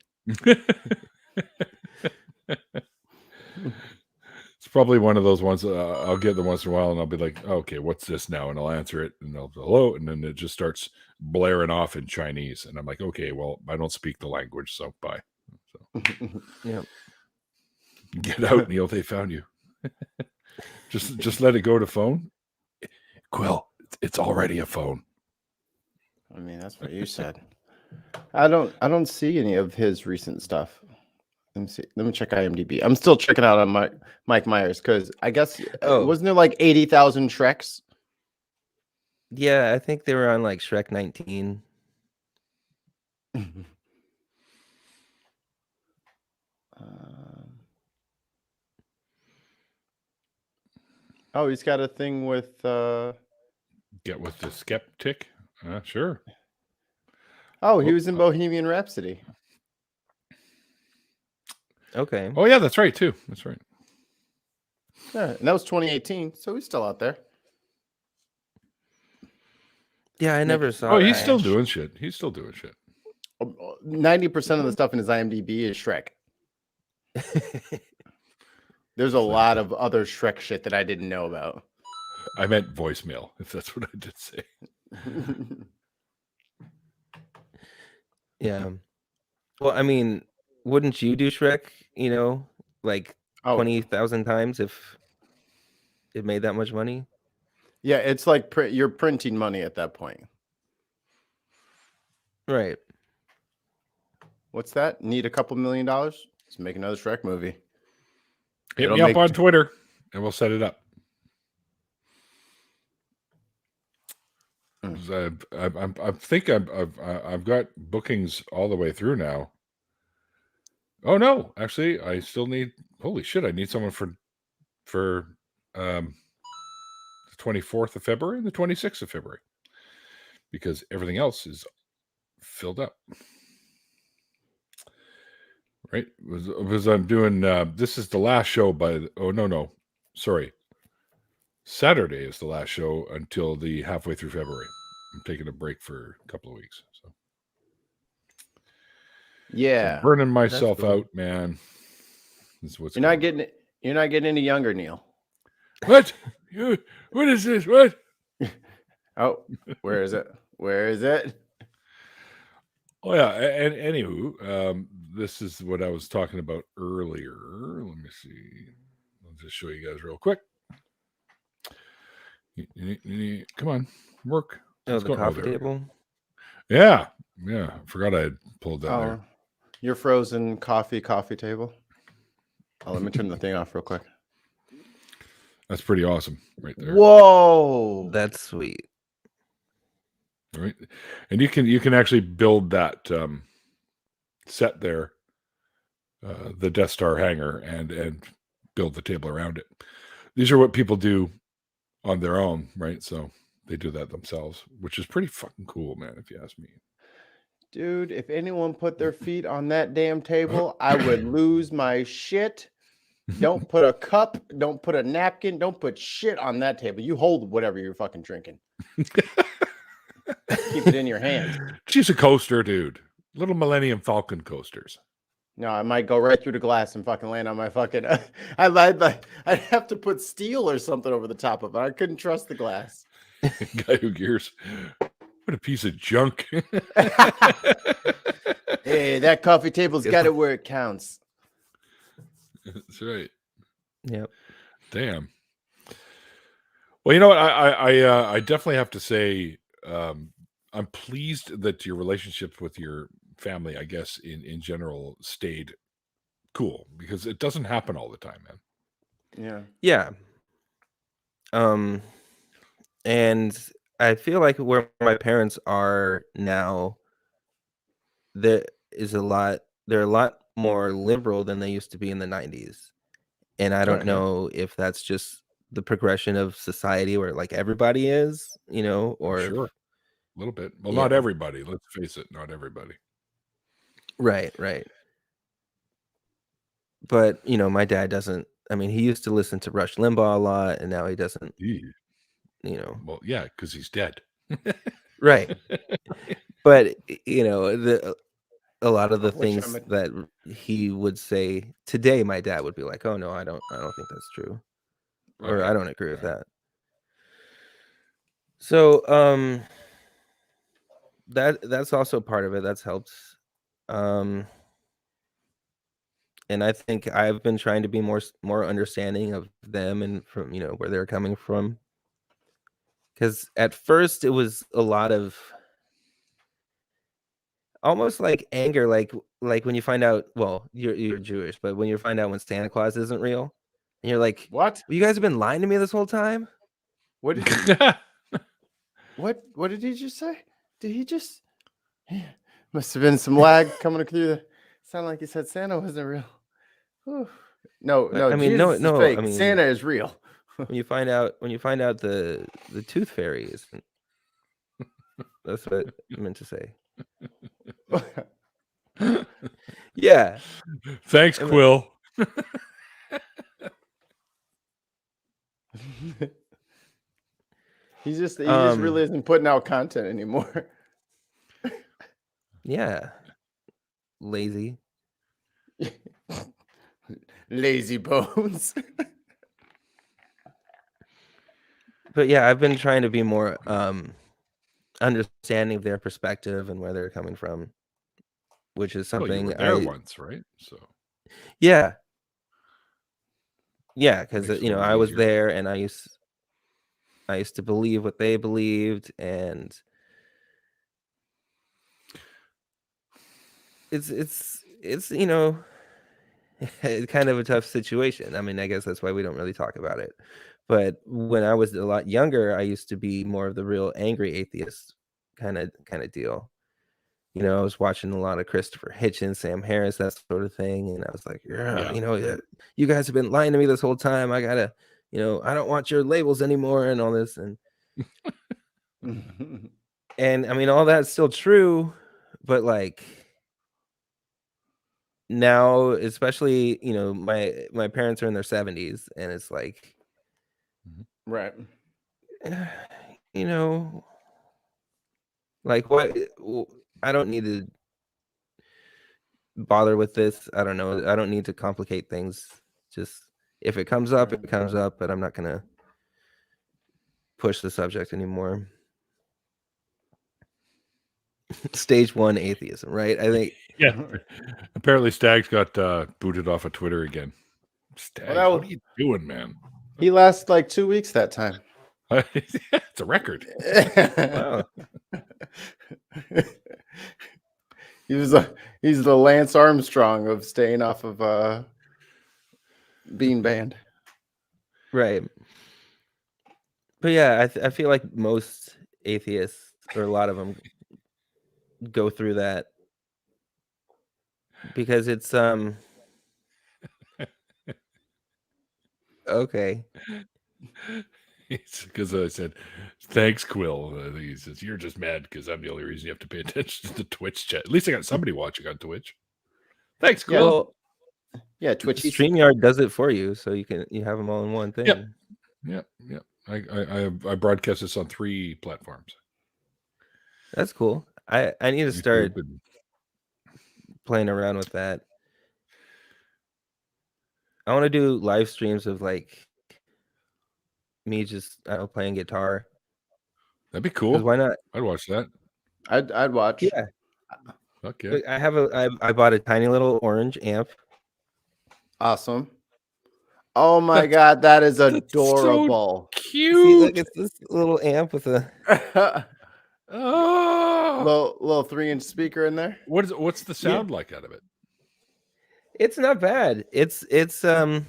It's probably one of those ones. I'll get them once in a while, and I'll be like, oh, "Okay, what's this now?" And I'll answer it, and they'll hello, and then it just starts blaring off in Chinese, and I'm like, "Okay, well, I don't speak the language, so bye." So Yeah. get out, Neil. They found you. just let it go to phone. Quill, it's already a phone. I mean, that's what you said. I don't see any of his recent stuff. Let me see. Let me check IMDb. I'm still checking out on Mike Myers because I guess wasn't there like 80,000 Shreks? Yeah, I think they were on like Shrek 19. Oh, he's got a thing with Get with the skeptic. Sure. oh, he was in Bohemian Rhapsody. Okay. Oh yeah, that's right too. That's right. Yeah, and that was 2018, so he's still out there. Yeah, I never saw Oh, he's that. still doing shit. He's still doing shit. 90% of the stuff in his IMDb is Shrek. There's a lot of other Shrek shit that I didn't know about. I meant voicemail, if that's what I did say. Yeah. Well, I mean, wouldn't you do Shrek, like 20,000 times if it made that much money? Yeah, it's like you're printing money at that point. Right. What's that? Need a couple $1 million? Let's make another Shrek movie. Hit It'll me up make- on Twitter, and we'll set it up. 'Cause I think I've got bookings all the way through now. Oh no, actually, I still need. Holy shit, I need someone for the 24th of February and the 26th of February, because everything else is filled up. Right, because I'm doing. This is the last show sorry. Saturday is the last show until the halfway through February. I'm taking a break for a couple of weeks. So Yeah, I'm burning myself cool. out, man. This is what's you're not going on. You're not getting any younger, Neil. What? What is this? What? Oh, where is it? Where is it? Oh yeah, and anywho, this is what I was talking about earlier. Let me see. I'll just show you guys real quick. Come on, work. Oh, What's the going on coffee there? table? Yeah. I forgot I had pulled that there. Oh, your frozen coffee table. Oh, let me turn the thing off real quick. That's pretty awesome, right there. Whoa, That's sweet. Right, and you can actually build that set there, the Death Star hangar, and build the table around it. These are what people do on their own, right? So they do that themselves, which is pretty fucking cool, man, if you ask me. dude! If anyone put their feet on that damn table, I would lose my shit. Don't put a cup, don't put a napkin, don't put shit on that table. You hold whatever you're fucking drinking. Keep it in your hand. She's a coaster, dude. Little Millennium Falcon coasters. No, I might go right through the glass and fucking land on my fucking. I'd have to put steel or something over the top of it. I couldn't trust the glass. Guy who gears. What a piece of junk. Hey, that coffee table's got it where it counts. That's right. Yep. Damn. Well, you know what? I definitely have to say I'm pleased that your relationship with your family, I guess, in general, stayed cool, because it doesn't happen all the time, man. Yeah. And I feel like where my parents are now, they're a lot more liberal than they used to be in the 90s. And I don't know if that's just the progression of society where like everybody is, or Sure. A little bit. Well, not everybody. Let's face it, not everybody. Right. But, my dad doesn't, he used to listen to Rush Limbaugh a lot, and now he doesn't, Well, yeah, because he's dead. Right. But, a lot of the things that he would say today, my dad would be like, "Oh no, I don't think that's true," or "I don't agree with that." So, that's also part of it. That's helped. And I think I've been trying to be more understanding of them and from where they're coming from. Because at first it was a lot of almost like anger, like when you find out, well, you're Jewish, but when you find out when Santa Claus isn't real, and you're like, "What? You guys have been lying to me this whole time?" What did he, what did he just say? Did he just? Must have been some lag coming through the. Sound like he said Santa wasn't real. Whew. No. Jesus is fake. Santa is real. when you find out the tooth fairy isn't. That's what I meant to say. Yeah. Thanks, Quill. He just really isn't putting out content anymore. Yeah. Lazy bones. But yeah, I've been trying to be more understanding of their perspective and where they're coming from, which is something you were there once, right? So yeah, because I was there, and I used to believe what they believed, and it's kind of a tough situation. I guess that's why we don't really talk about it. But when I was a lot younger, I used to be more of the real angry atheist kind of deal. I was watching a lot of Christopher Hitchens, Sam Harris, that sort of thing, and I was like, you guys have been lying to me this whole time. I gotta, I don't want your labels anymore and all this, and and all that's still true, but like now, especially, my parents are in their 70s, and it's like, right, like what? I don't need to bother with this. I don't know. I don't need to complicate things. Just if it comes up, it comes up, but I'm not gonna push the subject anymore. Stage 1 atheism, right? I think. Yeah. Apparently, Stag's got booted off of Twitter again. Stag, what are you doing, man? He lasted like 2 weeks that time. It's a record. Wow. He's the Lance Armstrong of staying off of being banned. Right. But yeah, I feel like most atheists, or a lot of them, go through that because it's okay. It's because I said, thanks, Quill. He says, you're just mad because I'm the only reason you have to pay attention to the Twitch chat. At least I got somebody watching on Twitch. Thanks, Quill. Well, Yeah, Twitchy. StreamYard does it for you, so you have them all in one thing. Yep. I broadcast this on 3 platforms. That's cool. I need to YouTube start and- playing around with that. I want to do live streams of like me just playing guitar. That'd be 'Cause cool. why not? I'd watch that. I'd watch. Yeah. Fuck yeah. I bought a tiny little orange amp. Awesome. Oh my god, that is That's so adorable. See, Cute. look, it's this little amp with a Oh. little 3-inch speaker in there. What's the sound like out of it? It's not bad. It's a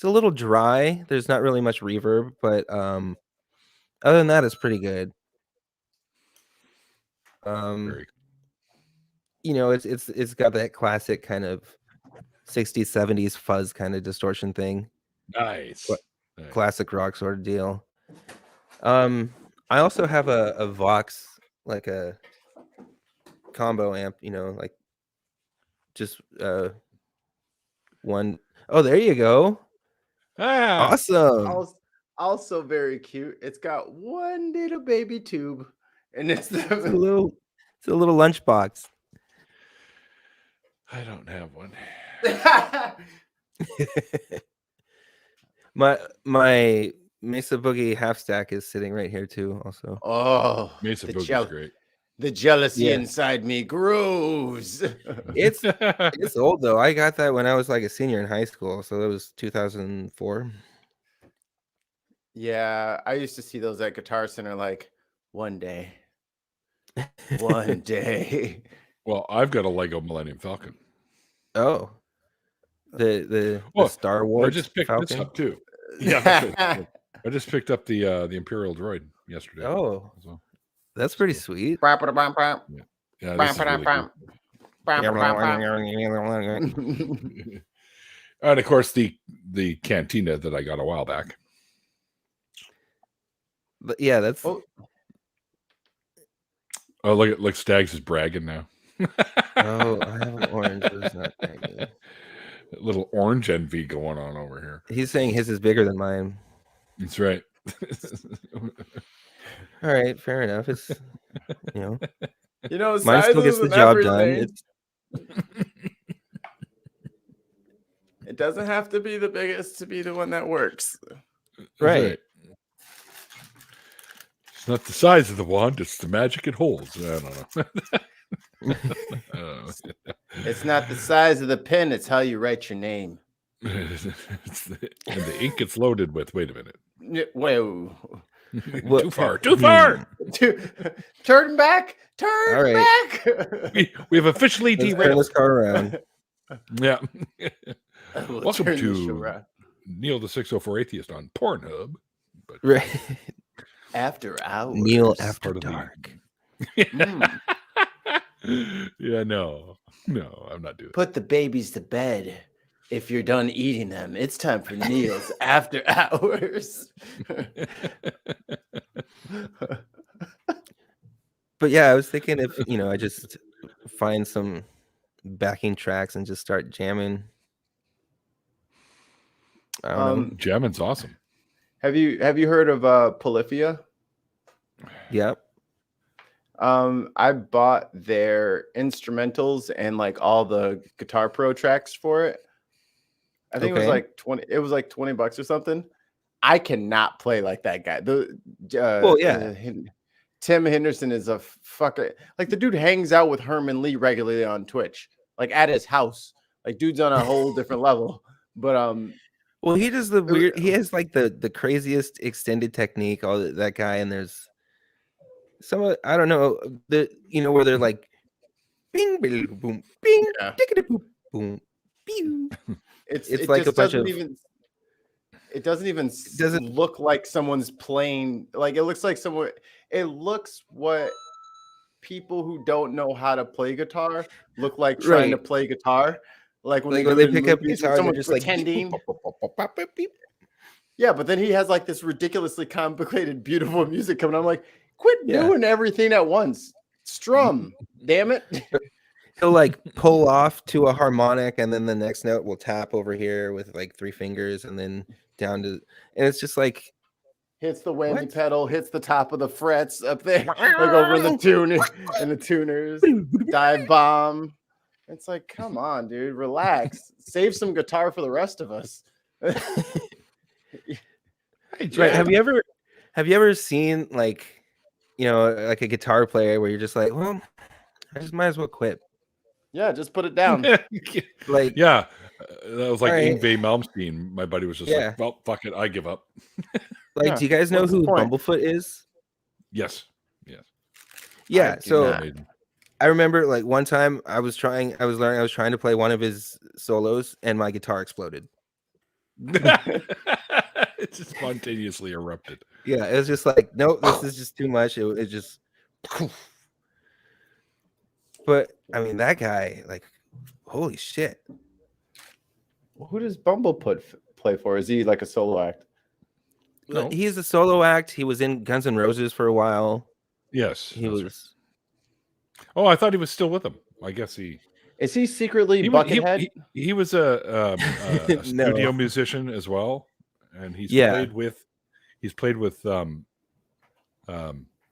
little dry. There's not really much reverb, but other than that, it's pretty good. Very You know, it's got that classic kind of 60s, 70s fuzz kind of distortion thing. nice. What- Nice. Classic rock sort of deal. I also have a Vox, like a combo amp, you know, like just one. Oh, there you go. Ah, Awesome. Also very cute. It's got one little baby tube, and it's It's a the little lunchbox. I don't have one. My Mesa Boogie half stack is sitting right here too. Also, oh, Mesa the, Boogie's great. the jealousy Yeah. inside me grows. it's old though. I got that when I was like a senior in high school, so it was 2004. Yeah, I used to see those at Guitar Center. Like one day, one day. Well, I've got a Lego Millennium Falcon. Oh, the Oh, Star I Wars just picked this Falcon. up too. Yeah, I just picked up the Imperial Droid yesterday. Oh, Oh, that's pretty sweet. Yeah, this is really cool. And of course the Cantina that I got a while back. But yeah, that's Oh, look, Stags is bragging now. oh, I have an orange, but it's not that good. A little orange envy going on over here. He's saying his is bigger than mine. That's right. All right, fair enough. It's you know, you know, mine still gets sizes the and job done. everything. It's It doesn't have to be the biggest to be the one that works. That's right. It's not the size of the wand; it's the magic it holds. I don't know. It's not the size of the pen; it's how you write your name. And the ink it's loaded with. Wait a minute. Whoa! What- Too far. Too far. Turn back! Turn All right. back! We have officially Let's turn derailed. this car around. Yeah. We'll Welcome turn this to show around. Neil the 604 Atheist on Pornhub. Right. After hours. Neil after part of the- dark. Mm. Yeah, no, I'm not doing Put the babies to bed. If you're done eating them, it's time for Neil's after hours. But yeah, I was thinking if I just find some backing tracks and just start jamming. I don't know. that. Jamming's awesome. Have you heard of Polyphia? Yep. I bought their instrumentals and like all the Guitar Pro tracks for it. I think it was Okay. like 20. It was like $20 or something. I cannot play like that guy. Well, yeah. Tim Henderson is a fucker. Like the dude hangs out with Herman Lee regularly on Twitch, like at his house. Like dude's on a whole different level. But Well, he does the weird. He has like the craziest extended technique. All that guy, and there's some. I don't know. Where they're like, bing, bing, boom, bing, Yeah. tickety, boom, boom, pew. It's like just a bunch doesn't of- even. It doesn't even doesn't- look like someone's playing. Like it looks like someone. It looks what people who don't know how to play guitar look like trying to Right. play guitar. Like when Like they, when they do it in pick up movies, guitar, they're someone's just like pretending. Yeah, but then he has like this ridiculously complicated, beautiful music coming. I'm like, quit Yeah. doing everything at once. Strum, damn it. he'll like pull off to a harmonic, and then the next note will tap over here with like 3 fingers, and then down to, and it's just like Hits the whammy What? pedal, hits the top of the frets up there, like over in the tune and the tuners. Dive bomb. It's like, come on, dude, relax. Save some guitar for the rest of us. Right. Have you ever seen like, you know, like a guitar player where you're just like, well, I just might as well quit. Yeah, just put it down. Like, Yeah, that was like Alright. Yngwie Malmsteen. My buddy was just Yeah. like, well, fuck it, I give up. like, Yeah, do you guys know what's the who point? Bumblefoot is? Yes. Yeah. do So not. I remember like one time I was trying to play one of his solos, and my guitar exploded. It just spontaneously erupted. Yeah, it was just like, no, this is just too much. It just. But I mean, that guy, like, holy shit. Who does Bumblefoot play for? Is he like a solo act? No. He's a solo act. He was in Guns N' Roses for a while. Yes. He was. Oh, I thought he was still with them. I guess Is he secretly he was, Buckethead? he was a No. studio musician as well, and he's played with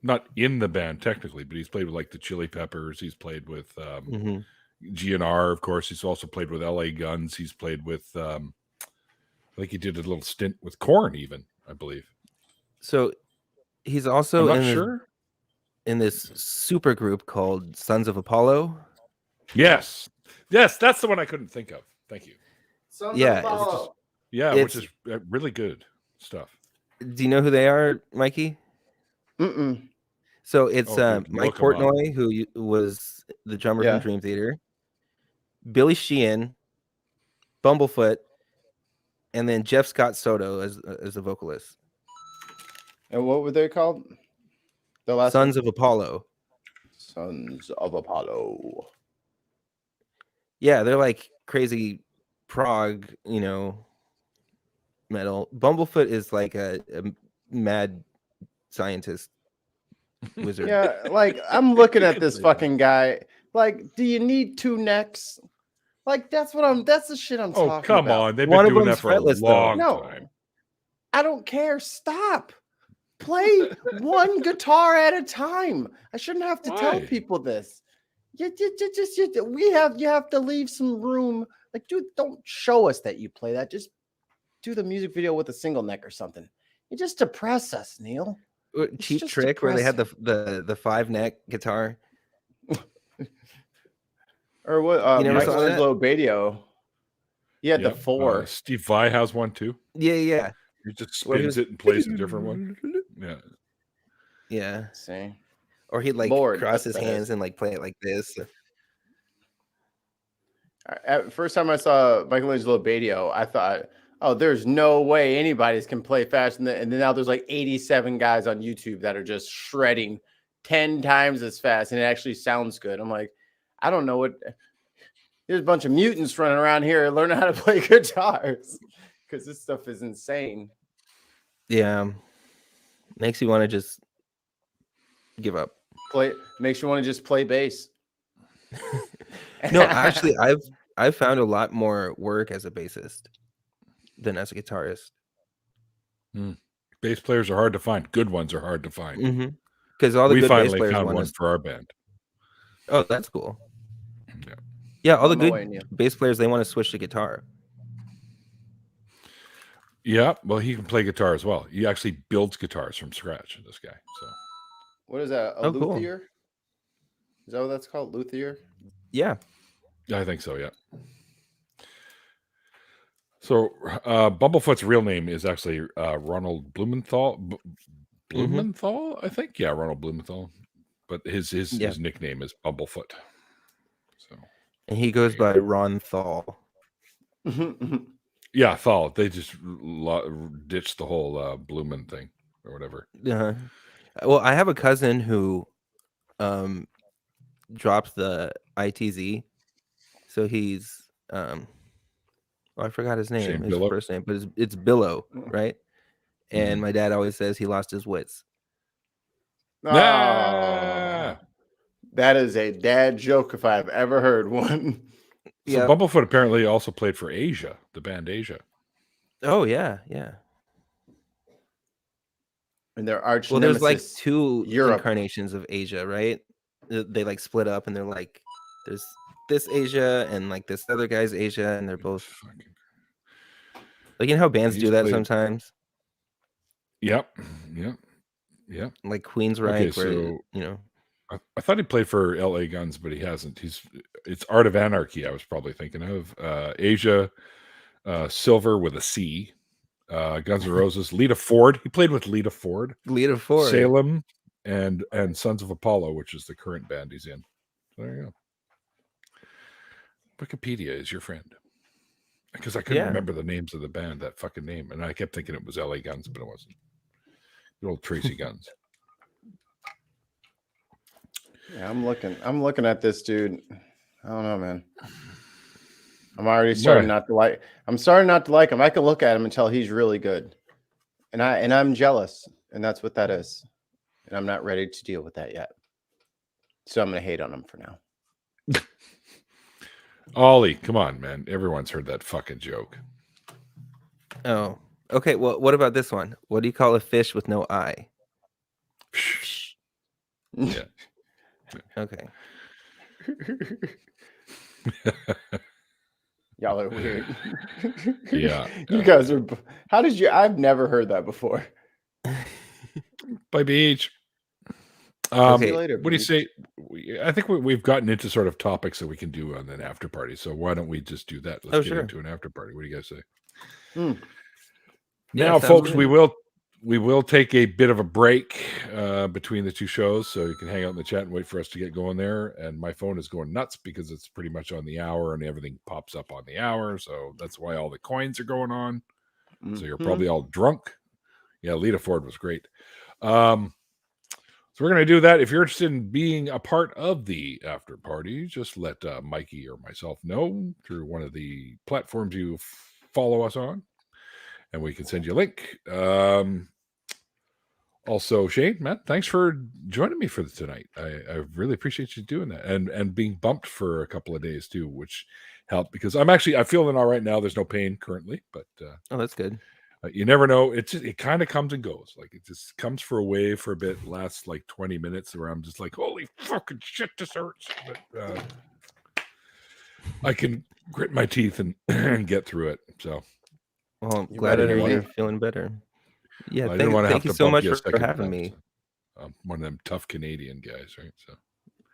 not in the band technically, but he's played with like the Chili Peppers. He's played with Mhm. GNR, of course. He's also played with LA Guns. He's played with I think he did a little stint with Korn, even, I believe. So he's I'm also not in sure. in this super group called Sons of Apollo. Yes, that's the one I couldn't think of. Thank you. Yeah, Which is really good stuff. Do you know who they are, Mikey? Mm-mm. So it's Dude, Mike look 'em up. Portnoy, who was the drummer Yeah. from Dream Theater, Billy Sheehan, Bumblefoot, and then Jeff Scott Soto as the vocalist. And what were they called? The last Sons of Apollo. Sons of Apollo. Yeah, they're like crazy prog, you know, metal. Bumblefoot is like a mad scientist wizard. Yeah, like I'm looking at this fucking guy. Like, do you need 2 necks? Like, that's the shit I'm Oh, talking come about. on. They've One been of doing them's that for a fretless, though. long No, time. I don't care. Stop. Play one guitar at a time. I shouldn't have to tell Why? people this. You have to leave some room. Like, dude, don't show us that you play that. Just do the music video with a single neck or something. You just depress us, Neil. Cheap just Trick where they had the 5-neck guitar. Or what? You never saw that? Michelangelo Badio. He had the Yep. 4. Steve Vai has one too. Yeah. He just Where he spins was- it and plays a different one. Yeah. Yeah. See, Or he'd like Lord, cross that's his hands and like play it like this. at first time I saw Michelangelo Badio, I thought, oh, there's no way anybody's can play fast. And then now there's like 87 guys on YouTube that are just shredding 10 times as fast, and it actually sounds good. I'm like, I don't know what. There's a bunch of mutants running around here learning how to play guitars because this stuff is insane. Yeah. Makes you want to just give up. Makes you want to just play bass. No, actually, I've found a lot more work as a bassist than as a guitarist. Bass players are hard to find. Good ones are hard to find. Because all the We good bass finally players found want one us. for our band. Oh, that's cool. Yeah. Yeah, all the On my good way, Neil. bass players, they want to switch to guitar. Yeah, well, he can play guitar as well. He actually builds guitars from scratch, this guy. So What is that? A Oh, cool. luthier? Is that what that's called? Luthier? Yeah. I think so, yeah. So Bumblefoot's real name is actually Ronald Blumenthal. Blumenthal, I think. Yeah, Ronald Blumenthal. But his nickname is Bumblefoot. So And he goes by Ron Thal. yeah, Thal. They just ditched the whole Blumen thing or whatever. Well, I have a cousin who dropped the ITZ. So he's I forgot his name, his Billow? first name, but it's Billow, right? And my dad always says he lost his wits. Oh, Ah! That is a dad joke if I've ever heard one. So Bumblefoot apparently also played for Asia, the band Asia. Oh yeah, yeah. And their arch Well, there's nemesis, like two Europe. incarnations of Asia, right? They like split up, and they're like, there's this Asia and like this other guy's Asia, and they're both like, you know how bands do that sometimes. Yep. Like Queensryche, where you know. I thought he played for LA Guns, but he hasn't. It's Art of Anarchy. I was probably thinking of Asia, Silver with a C, Guns N' Roses, Lita Ford. He played with Lita Ford, Salem, and Sons of Apollo, which is the current band he's in. So there you go. Wikipedia is your friend, because I couldn't remember the names of the band, that fucking name, and I kept thinking it was LA Guns, but it wasn't. Good old Tracy Guns. Yeah, I'm looking at this dude. I don't know, man. I'm already starting not to like. I'm starting not to like him. I can look at him and tell he's really good, and I'm jealous, and that's what that is. And I'm not ready to deal with that yet. So I'm gonna hate on him for now. Ollie, come on, man. Everyone's heard that fucking joke. Oh, okay. Well, what about this one? What do you call a fish with no eye? Yeah. Okay. Y'all are weird. Yeah. You guys are. How did you? I've never heard that before. By Beach. Okay. Later, what do you say? I think we've gotten into sort of topics that we can do on an after party. So why don't we just do that? Let's get into an after party. What do you guys say? Now, folks, we will take a bit of a break between the two shows, so you can hang out in the chat and wait for us to get going there. And my phone is going nuts because it's pretty much on the hour and everything pops up on the hour. So that's why all the coins are going on. So you're probably all drunk. Yeah, Lita Ford was great. So we're going to do that. If you're interested in being a part of the after party, just let Mikey or myself know through one of the platforms you follow us on, and we can send you a link. Also, Shane, Matt, thanks for joining me for tonight. I really appreciate you doing that and being bumped for a couple of days too, which helped because I'm feeling all right now. There's no pain currently, but oh, that's good. You never know. It kind of comes and goes. Like it just comes for a wave for a bit, lasts like 20 minutes where I'm just like, holy fucking shit, this hurts. But I can grit my teeth and get through it. So, well, I'm glad to hear you're feeling better. Yeah, thank you so much for having me. I'm one of them tough Canadian guys, right? So,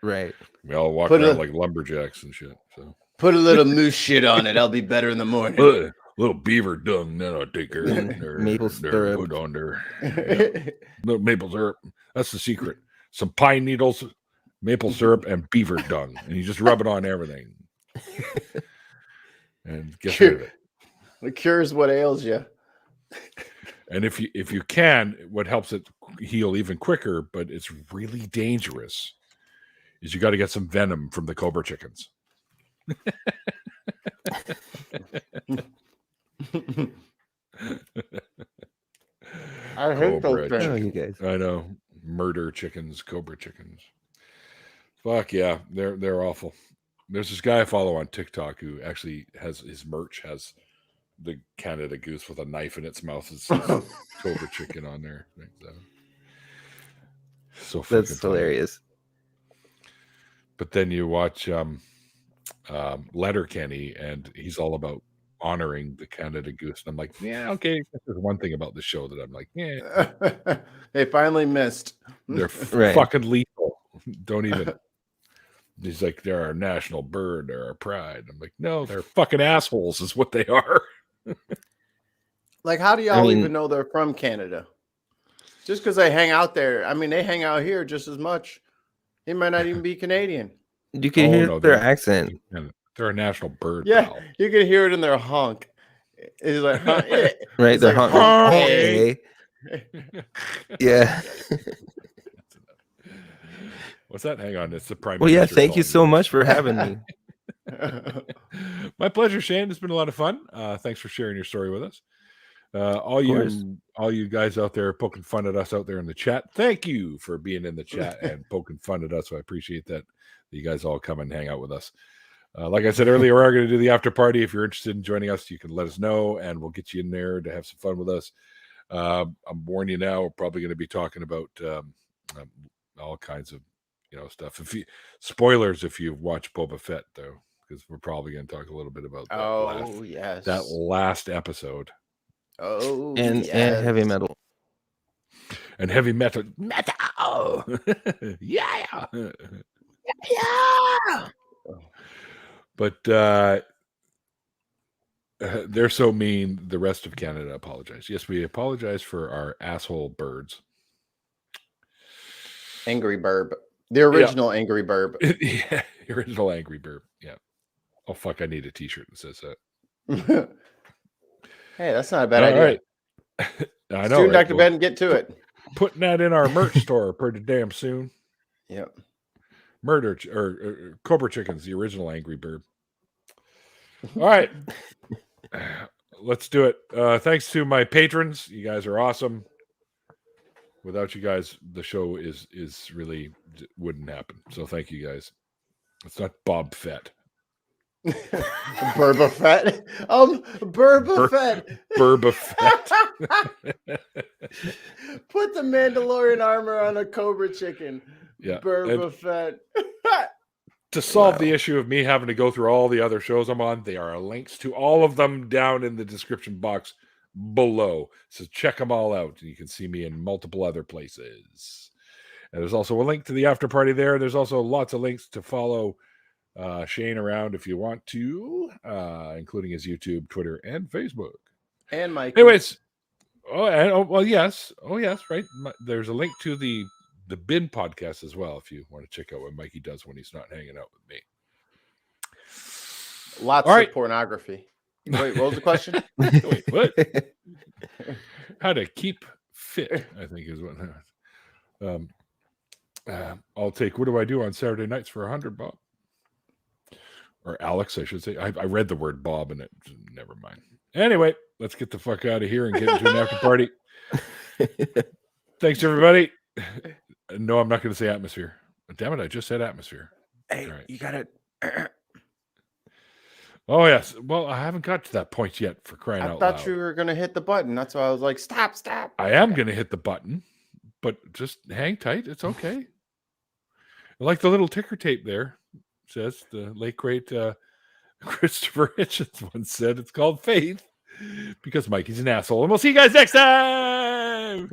right. We all walk around like lumberjacks and shit. So, put a little moose shit on it. I'll be better in the morning. Little beaver dung, then I'll take her. Maple syrup. Good on there. Yeah. Little maple syrup. That's the secret. Some pine needles, maple syrup, and beaver dung. And you just rub it on everything. And get rid of it. It cures what ails you. And if you can, what helps it heal even quicker, but it's really dangerous, is you got to get some venom from the cobra chickens. I hate those things. Oh, you guys. I know. Murder chickens, cobra chickens. Fuck yeah, they're awful. There's this guy I follow on TikTok who actually has his merch has the Canada goose with a knife in its mouth. It's cobra chicken on there. So that's hilarious. But then you watch Letterkenny, and he's all about honoring the Canada goose. And I'm like, yeah, okay. There's one thing about the show that I'm like, yeah. They finally missed. They're fucking lethal. Don't even. He's like, they're our national bird, they're our pride. I'm like, no, they're fucking assholes is what they are. Like, how do y'all even know they're from Canada? Just because they hang out there. I mean, they hang out here just as much. They might not even be Canadian. You can hear their accent. They're a national bird. Yeah, pal. You can hear it in their honk. It's like, honk, right? Their like, honk. Hey. Yeah. What's that? Hang on. It's the prime. Well, yeah. Thank you so much for having me. My pleasure, Shane. It's been a lot of fun. Thanks for sharing your story with us. All you guys out there poking fun at us out there in the chat, thank you for being in the chat and poking fun at us. So I appreciate that you guys all come and hang out with us. Like I said earlier, we are going to do the after party. If you're interested in joining us, you can let us know, and we'll get you in there to have some fun with us. I'm warning you now, we're probably going to be talking about all kinds of stuff. Spoilers if you've watched Boba Fett, though, because we're probably going to talk a little bit about that. That last episode. And heavy metal. And heavy metal. Yeah. But they're so mean, the rest of Canada apologize. Yes, we apologize for our asshole birds. Angry burb. The original Angry burb. Yeah, the original Angry burb. Yeah. Oh, fuck, I need a t-shirt that says that. Hey, that's not a bad idea. Right. I know. Soon, Dr. Ben, get to it. Putting that in our merch store pretty damn soon. Yep. Murder or Cobra Chicken's the original Angry Bird. All right. Let's do it. Thanks to my patrons. You guys are awesome. Without you guys, the show is really wouldn't happen. So thank you guys. It's not Bob Fett. Burba Fett. Burba Fett. Burba Fett. Put the Mandalorian armor on a Cobra Chicken. Yeah. Burba Fett. To solve the issue of me having to go through all the other shows I'm on, there are links to all of them down in the description box below. So check them all out. You can see me in multiple other places. And there's also a link to the after party there. There's also lots of links to follow Shane around if you want to, including his YouTube, Twitter, and Facebook. And Mike. Anyways, yes, right. There's a link to the Bin podcast as well if you want to check out what Mikey does when he's not hanging out with me. Lots of pornography. Wait, what was the question? Wait, what? How to keep fit, I think is what. I'll take. What do I do on Saturday nights for $100, Bob? Or Alex, I should say. I read the word Bob in it. Never mind. Anyway, let's get the fuck out of here and get into an after party. Thanks, everybody. No, I'm not going to say atmosphere. Damn it, I just said atmosphere. Hey, you got it. Oh, yes. Well, I haven't got to that point yet, for crying out loud. I thought you were going to hit the button. That's why I was like, stop. I am going to hit the button, but just hang tight. It's okay. Like the little ticker tape there says, the late great Christopher Hitchens once said, it's called faith because Mikey's an asshole. And we'll see you guys next time.